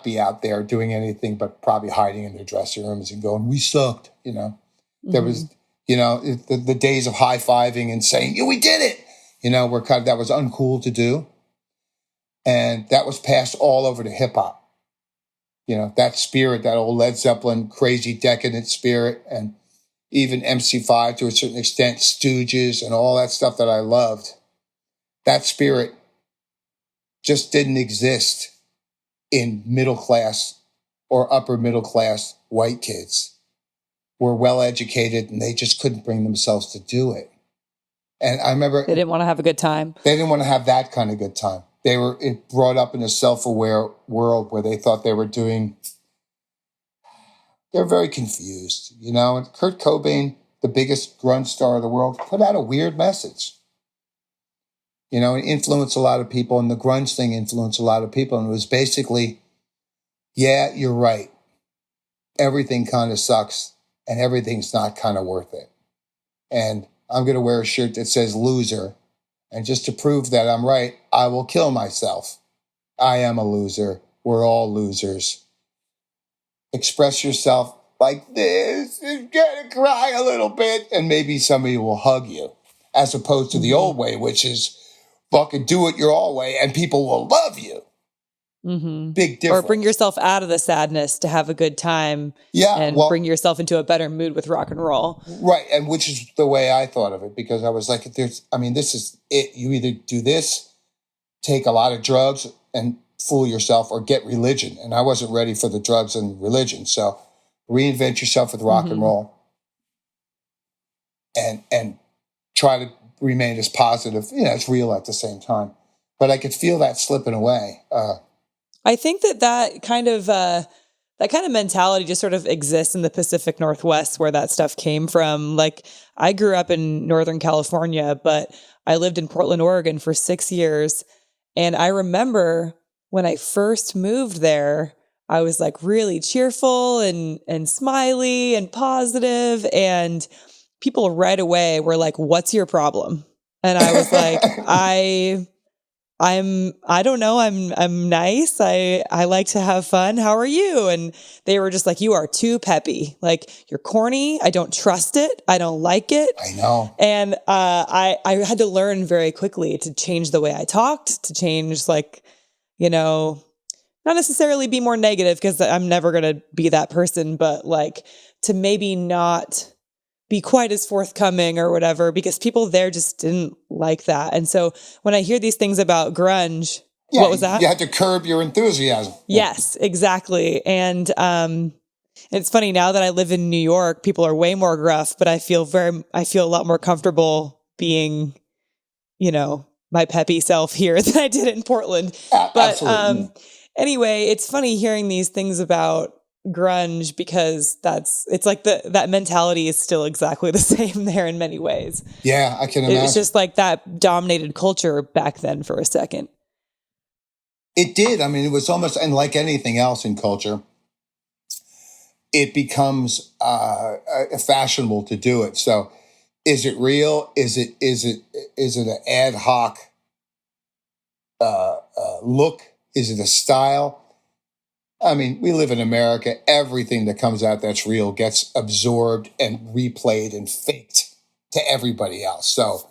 be out there doing anything but probably hiding in their dressing rooms and going, we sucked, Mm-hmm. There was, the days of high-fiving and saying, yeah, we did it, were that was uncool to do. And that was passed all over to hip-hop. That spirit, that old Led Zeppelin, crazy decadent spirit, and even MC5 to a certain extent, Stooges and all that stuff that I loved. That spirit just didn't exist in middle class or upper middle class white kids. Were well educated and they just couldn't bring themselves to do it. And I remember they didn't want to have a good time. They didn't want to have that kind of good time. They were brought up in a self-aware world where they thought they're very confused, And Kurt Cobain, the biggest grunge star of the world, put out a weird message. It influenced a lot of people, and the grunge thing influenced a lot of people. And it was basically, yeah, you're right. Everything kind of sucks, and everything's not kind of worth it. And I'm going to wear a shirt that says loser. And just to prove that I'm right, I will kill myself. I am a loser. We're all losers. Express yourself like this. You're going to cry a little bit, and maybe somebody will hug you. As opposed to the old way, which is fucking do it your own way, and people will love you. Mm-hmm. Big difference. Or bring yourself out of the sadness to have a good time. Yeah, and bring yourself into a better mood with rock and roll. Right, and which is the way I thought of it, because I was like, this is it. You either do this, take a lot of drugs and fool yourself, or get religion. And I wasn't ready for the drugs and religion. So reinvent yourself with rock and roll and try to remain as positive, as real at the same time. But I could feel that slipping away. I think that kind of mentality just sort of exists in the Pacific Northwest, where that stuff came from. Like, I grew up in Northern California, but I lived in Portland, Oregon for 6 years. And I remember when I first moved there, I was like really cheerful and smiley and positive, and people right away were like, "What's your problem?" And I was like, I don't know. I'm nice. I like to have fun. How are you? And they were just like, you are too peppy. Like, you're corny. I don't trust it. I don't like it. I know. And I had to learn very quickly to change the way I talked, to change, like, not necessarily be more negative, because I'm never going to be that person, but like to maybe not be quite as forthcoming or whatever, because people there just didn't like that. And so when I hear these things about grunge, what was that? You had to curb your enthusiasm. Yes, exactly. And it's funny, now that I live in New York, people are way more gruff, but I feel a lot more comfortable being, my peppy self here than I did in Portland. But anyway, it's funny hearing these things about grunge, because it's like that mentality is still exactly the same there in many ways. Yeah, I can imagine. It was just like that dominated culture back then for a second. It did. I mean, it was almost, and like anything else in culture, it becomes fashionable to do it. So is it real? Is it an ad hoc look? Is it a style? I mean, we live in America. Everything that comes out that's real gets absorbed and replayed and faked to everybody else. So,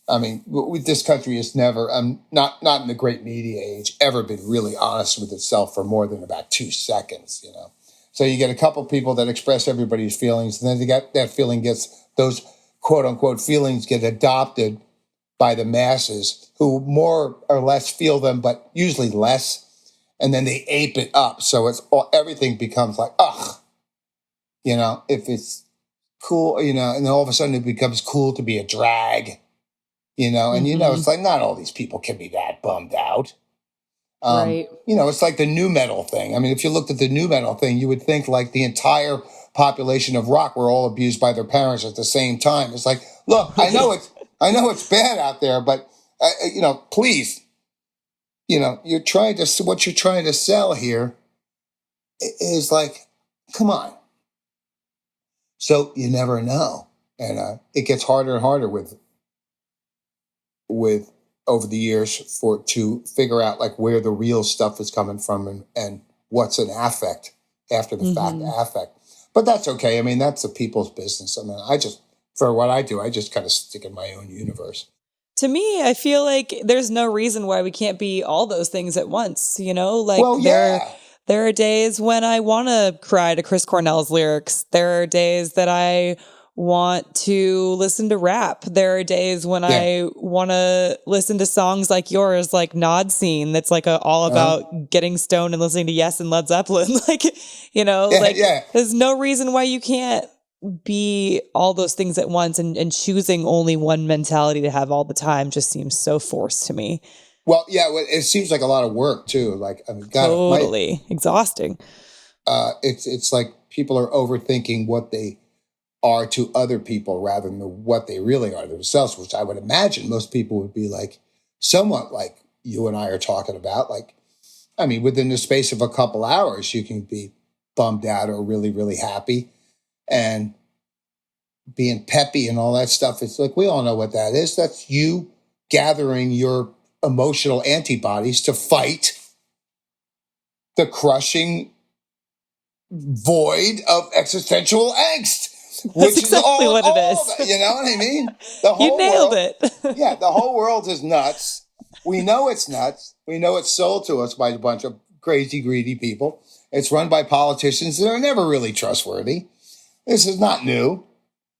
I mean, this country has never, not in the great media age, ever been really honest with itself for more than about 2 seconds, you know. So you get a couple people that express everybody's feelings, and then those quote unquote feelings get adopted by the masses who more or less feel them, but usually less. And then they ape it up. So everything becomes like, ugh, you know, if it's cool, you know, and then all of a sudden it becomes cool to be a drag, you know, and, you know, it's like not all these people can be that bummed out. Right. You know, it's like the nu metal thing. I mean, if you looked at the nu metal thing, you would think like the entire population of rock were all abused by their parents at the same time. It's like, look, I know it's bad out there, but, you know, please. You know, what you're trying to sell here is like, come on. So you never know. And it gets harder and harder with over the years to figure out like where the real stuff is coming from and what's an affect after the fact affect. But that's okay. I mean, that's the people's business. I mean, for what I do, I just kind of stick in my own universe. To me, I feel like there's no reason why we can't be all those things at once, you know? Like there are days when I want to cry to Chris Cornell's lyrics. There are days that I want to listen to rap. There are days when I want to listen to songs like yours, like Nod Scene, that's like all about getting stoned and listening to Yes and Led Zeppelin. Like, you know, there's no reason why you can't be all those things at once, and choosing only one mentality to have all the time just seems so forced to me. Well, yeah, it seems like a lot of work too. Like, I mean, God, totally exhausting. It's like people are overthinking what they are to other people rather than what they really are themselves, which I would imagine most people would be like somewhat like you and I are talking about. Like, I mean, within the space of a couple hours, you can be bummed out or really, really happy. And being peppy and all that stuff. It's like, we all know what that is. That's you gathering your emotional antibodies to fight the crushing void of existential angst. That's exactly what it is. You know what I mean? You nailed it. Yeah, the whole world is nuts. We know it's nuts. We know it's sold to us by a bunch of crazy, greedy people. It's run by politicians that are never really trustworthy. This is not new.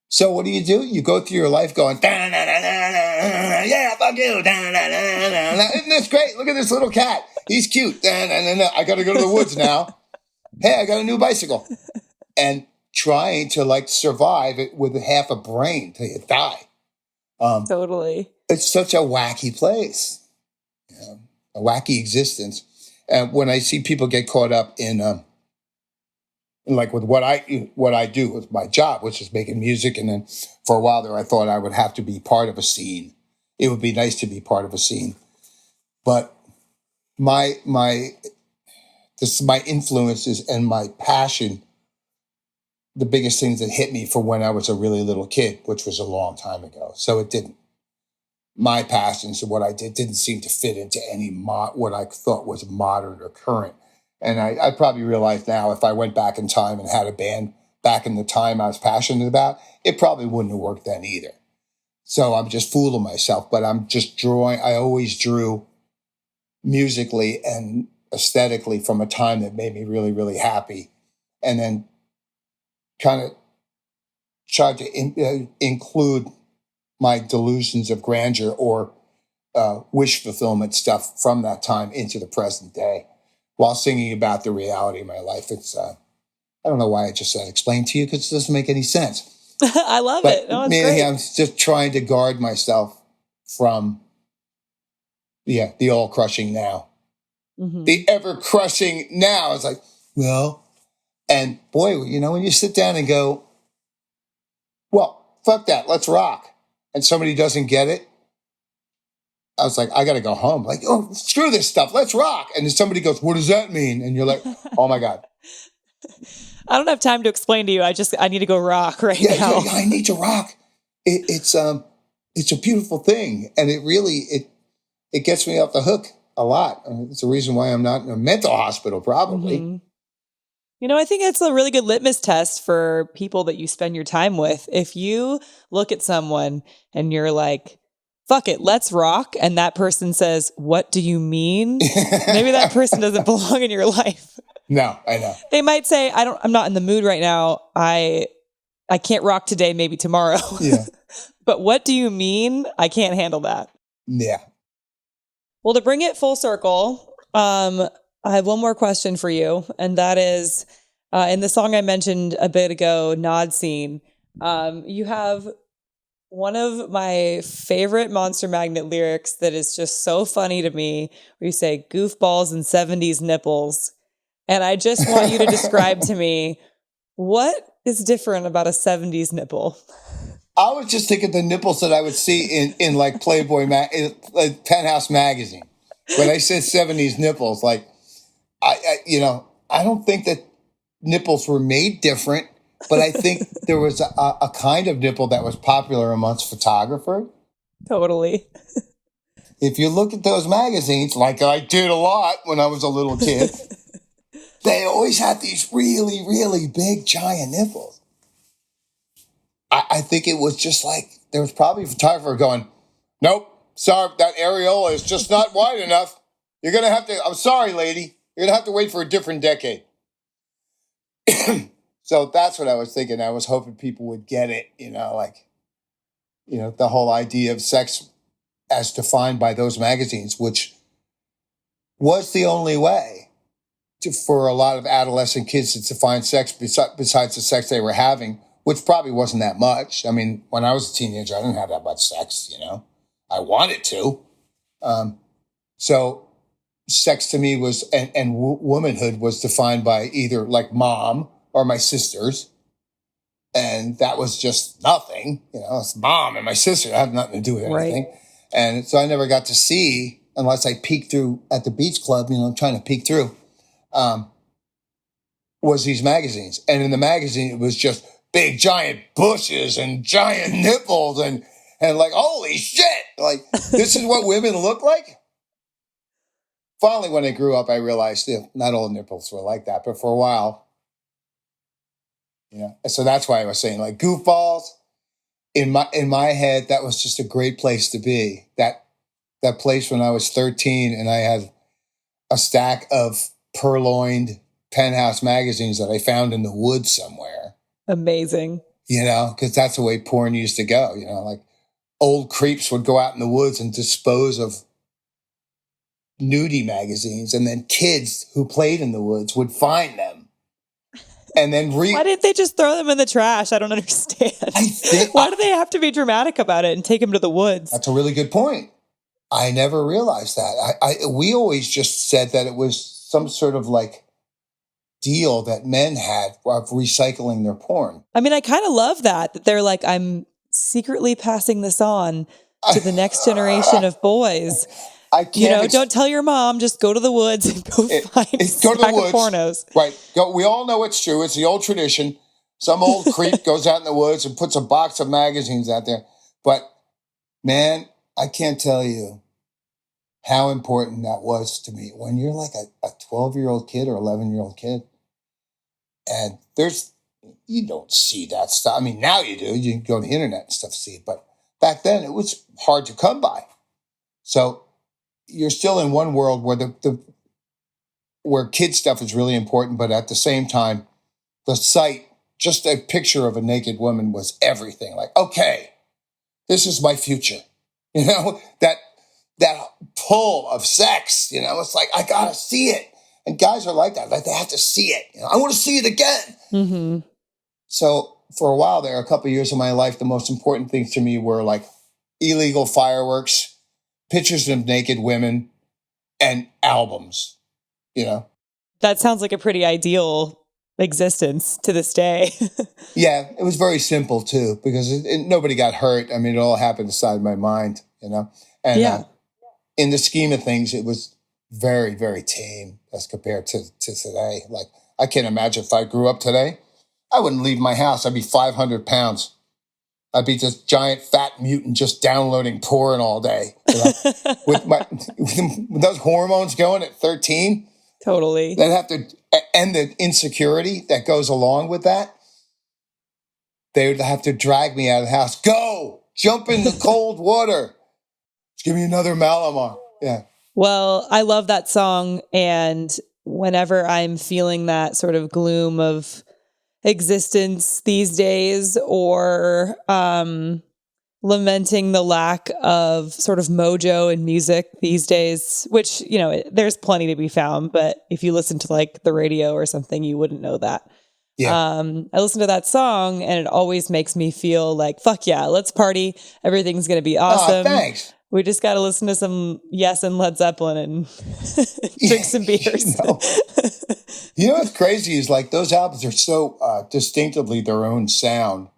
So what do? You go through your life going, yeah, fuck you. Isn't this great? Look at this little cat. He's cute. I got to go to the woods now. Hey, I got a new bicycle. And trying to like survive it with half a brain till you die. Totally. It's such a wacky place. You know, a wacky existence. And when I see people get caught up in like with what I do with my job, which is making music. And then for a while there, I thought I would have to be part of a scene. It would be nice to be part of a scene. But my influences and my passion, the biggest things that hit me for when I was a really little kid, which was a long time ago. So it didn't. My passions and what I didn't seem to fit into any what I thought was modern or current. And I probably realize now if I went back in time and had a band back in the time I was passionate about, it probably wouldn't have worked then either. So I'm just fooling myself, but I'm just drawing. I always drew musically and aesthetically from a time that made me really, really happy. And then kind of tried to include my delusions of grandeur or wish fulfillment stuff from that time into the present day, while singing about the reality of my life. It's, I don't know why I just said explain to you, because it doesn't make any sense. I love it. No, it's great. I'm just trying to guard myself from, the all-crushing now. Mm-hmm. The ever-crushing now. It's like, well, and boy, when you sit down and go, well, fuck that, let's rock, and somebody doesn't get it, I was like, I got to go home. Like, oh, screw this stuff. Let's rock. And then somebody goes, what does that mean? And you're like, oh my God. I don't have time to explain to you. I need to go rock now. Yeah, I need to rock. It's a beautiful thing. And it gets me off the hook a lot. I mean, it's the reason why I'm not in a mental hospital, probably. Mm-hmm. I think it's a really good litmus test for people that you spend your time with. If you look at someone and you're like, fuck it, let's rock. And that person says, what do you mean? Maybe that person doesn't belong in your life. No, I know. They might say, I'm not in the mood right now. I can't rock today, maybe tomorrow. Yeah. But what do you mean? I can't handle that. Yeah. Well, to bring it full circle, I have one more question for you. And that is, in the song I mentioned a bit ago, Nod Scene, you have one of my favorite Monster Magnet lyrics that is just so funny to me, where you say, goofballs and 70s nipples. And I just want you to describe to me, what is different about a 70s nipple? I was just thinking the nipples that I would see in like Playboy, like Penthouse magazine. When I said 70s nipples, like, I don't think that nipples were made different, but I think there was a kind of nipple that was popular amongst photographers. Totally. If you look at those magazines, like I did a lot when I was a little kid, they always had these really, really big, giant nipples. I think it was just like, there was probably a photographer going, nope, sorry, that areola is just not wide enough. You're going to have to, I'm sorry, lady, you're going to have to wait for a different decade. So that's what I was thinking. I was hoping people would get it, the whole idea of sex as defined by those magazines, which was the only way for a lot of adolescent kids to define sex besides the sex they were having, which probably wasn't that much. I mean, when I was a teenager, I didn't have that much sex, I wanted to. So sex to me was, and womanhood was defined by either like mom or my sisters. And that was just nothing, it's mom and my sister. It had nothing to do with anything. Right. And so I never got to see, unless I peeked through at the beach club, trying to peek through, was these magazines. And in the magazine, it was just big, giant bushes and giant nipples and like, holy shit, like, this is what women look like? Finally, when I grew up, I realized not all nipples were like that, but for a while, so that's why I was saying, like, goofballs, in my head, that was just a great place to be. That place when I was 13 and I had a stack of purloined Penthouse magazines that I found in the woods somewhere. Amazing. Because that's the way porn used to go. Like old creeps would go out in the woods and dispose of nudie magazines, and then kids who played in the woods would find them. And then why didn't they just throw them in the trash? I don't understand. Why do they have to be dramatic about it and take them to the woods? That's a really good point. I never realized that. We always just said that it was some sort of like deal that men had of recycling their porn. I mean, I kind of love that they're like, I'm secretly passing this on to the next generation of boys. I can't. Don't tell your mom. Just go to the woods and go find a stack of pornos. Right. We all know it's true. It's the old tradition. Some old creep goes out in the woods and puts a box of magazines out there. But, man, I can't tell you how important that was to me. When you're like a 12-year-old kid or 11-year-old kid, and you don't see that stuff. I mean, now you do. You can go on the internet and stuff to see it. But back then, it was hard to come by. So you're still in one world where where kid stuff is really important, but at the same time, the sight, just a picture of a naked woman was everything. Like, okay, this is my future. That pull of sex, it's like, I gotta see it. And guys are like that. Like, they have to see it. I want to see it again. Mm-hmm. So for a while there, a couple of years of my life, the most important things to me were like illegal fireworks, pictures of naked women, and albums, That sounds like a pretty ideal existence to this day. Yeah, it was very simple too, because nobody got hurt. I mean, it all happened inside my mind, And in the scheme of things, it was very, very tame as compared to today. Like, I can't imagine if I grew up today. I wouldn't leave my house. I'd be 500 pounds. I'd be this giant fat mutant just downloading porn all day. With those hormones going at 13. Totally. They'd have to, and the insecurity that goes along with that. They would have to drag me out of the house. Go! Jump in the cold water. Just give me another Malamar. Yeah. Well, I love that song. And whenever I'm feeling that sort of gloom of existence these days, or lamenting the lack of sort of mojo in music these days, which, you know, there's plenty to be found, but if you listen to like the radio or something, you wouldn't know that. Yeah. I listen to that song and it always makes me feel like, fuck yeah, let's party. Everything's going to be awesome. Thanks. We just got to listen to some Yes and Led Zeppelin and drink some beers. You know what's crazy is like those albums are so distinctively their own sound,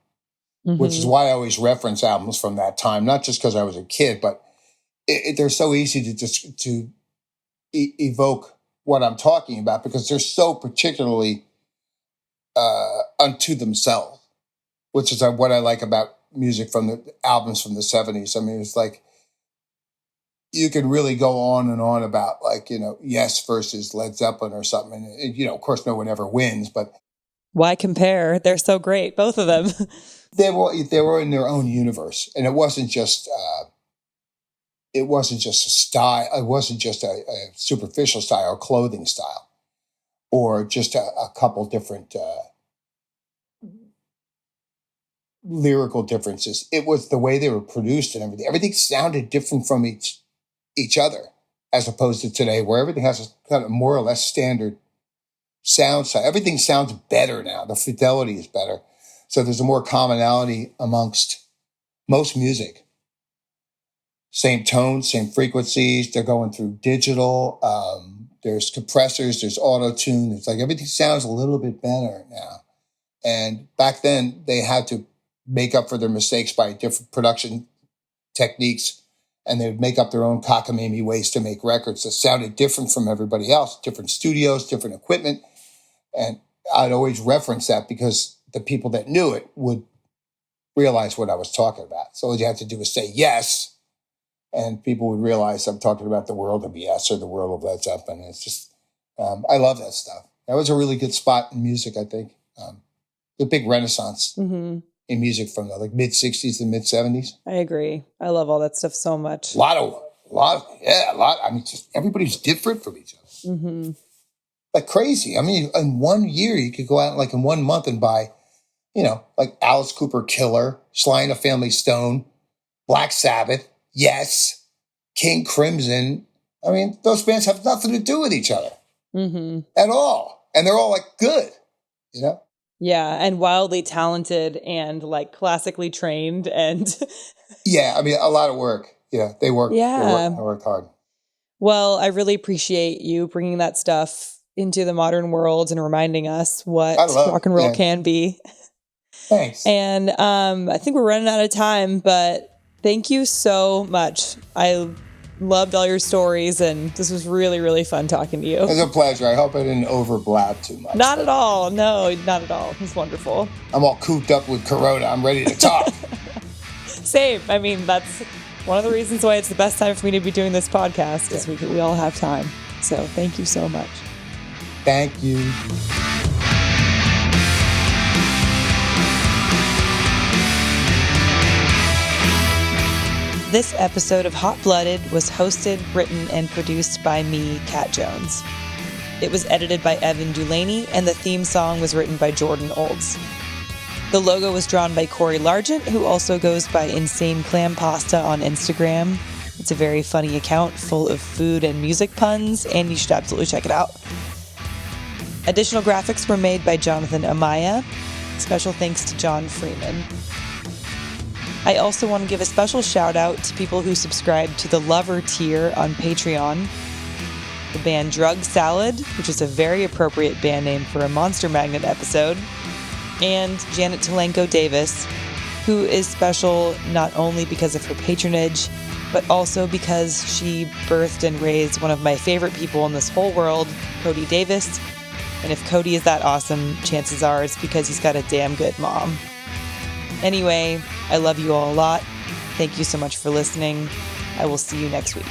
which is why I always reference albums from that time, not just because I was a kid, but they're so easy to just to evoke what I'm talking about because they're so particularly unto themselves, which is what I like about music from the albums from the 70s. I mean, it's like, you could really go on and on about like, you know, Yes versus Led Zeppelin or something. And, you know, of course, no one ever wins, but why compare? They're so great, both of them. They were in their own universe, and it wasn't just a style. It wasn't just a superficial style or clothing style, or just a couple different lyrical differences. It was the way they were produced and everything. Everything sounded different from each other, as opposed to today, where everything has a kind of more or less standard sound style. Everything sounds better now. The fidelity is better. So there's a more commonality amongst most music. Same tones, same frequencies. They're going through digital. There's compressors. There's auto-tune. It's like everything sounds a little bit better now. And back then, they had to make up for their mistakes by different production techniques. And they would make up their own cockamamie ways to make records that sounded different from everybody else, different studios, different equipment. And I'd always reference that because the people that knew it would realize what I was talking about. So all you had to do was say yes, and people would realize I'm talking about the world of Yes or the world of Led Zeppelin. It's just, I love that stuff. That was a really good spot in music, I think. The big renaissance. In music from the like mid 60s and mid 70s. I agree. I love all that stuff so much. A lot. I mean, just everybody's different from each other. Like crazy. I mean, in 1 year, you could go out like in 1 month and buy, you know, like Alice Cooper, Killer, Sly and the Family Stone, Black Sabbath, Yes, King Crimson. I mean, those bands have nothing to do with each other at all. And they're all like good, you know? Yeah, and wildly talented and like classically trained and yeah, I mean a lot of work. Yeah, they worked. Yeah, they worked hard. Well, I really appreciate you bringing that stuff into the modern world and reminding us what rock and roll can be. Thanks. And I think we're running out of time, but thank you so much. I loved all your stories, and this was really, really fun talking to you. It was a pleasure. I hope I didn't overblab too much. Not at all. No, not at all. It was wonderful. I'm all cooped up with Corona. I'm ready to talk. Same. I mean, that's one of the reasons why it's the best time for me to be doing this podcast is we all have time. So thank you so much. Thank you. This episode of Hot Blooded was hosted, written, and produced by me, Kat Jones. It was edited by Evan Dulaney, and the theme song was written by Jordan Olds. The logo was drawn by Corey Largent, who also goes by Insane Clam Pasta on Instagram. It's a very funny account full of food and music puns, and you should absolutely check it out. Additional graphics were made by Jonathan Amaya. Special thanks to John Freeman. I also want to give a special shout out to people who subscribe to the Lover tier on Patreon. The band Drug Salad, which is a very appropriate band name for a Monster Magnet episode, and Janet Talenko Davis, who is special not only because of her patronage, but also because she birthed and raised one of my favorite people in this whole world, Cody Davis, And if Cody is that awesome, chances are it's because he's got a damn good mom. Anyway, I love you all a lot. Thank you so much for listening. I will see you next week.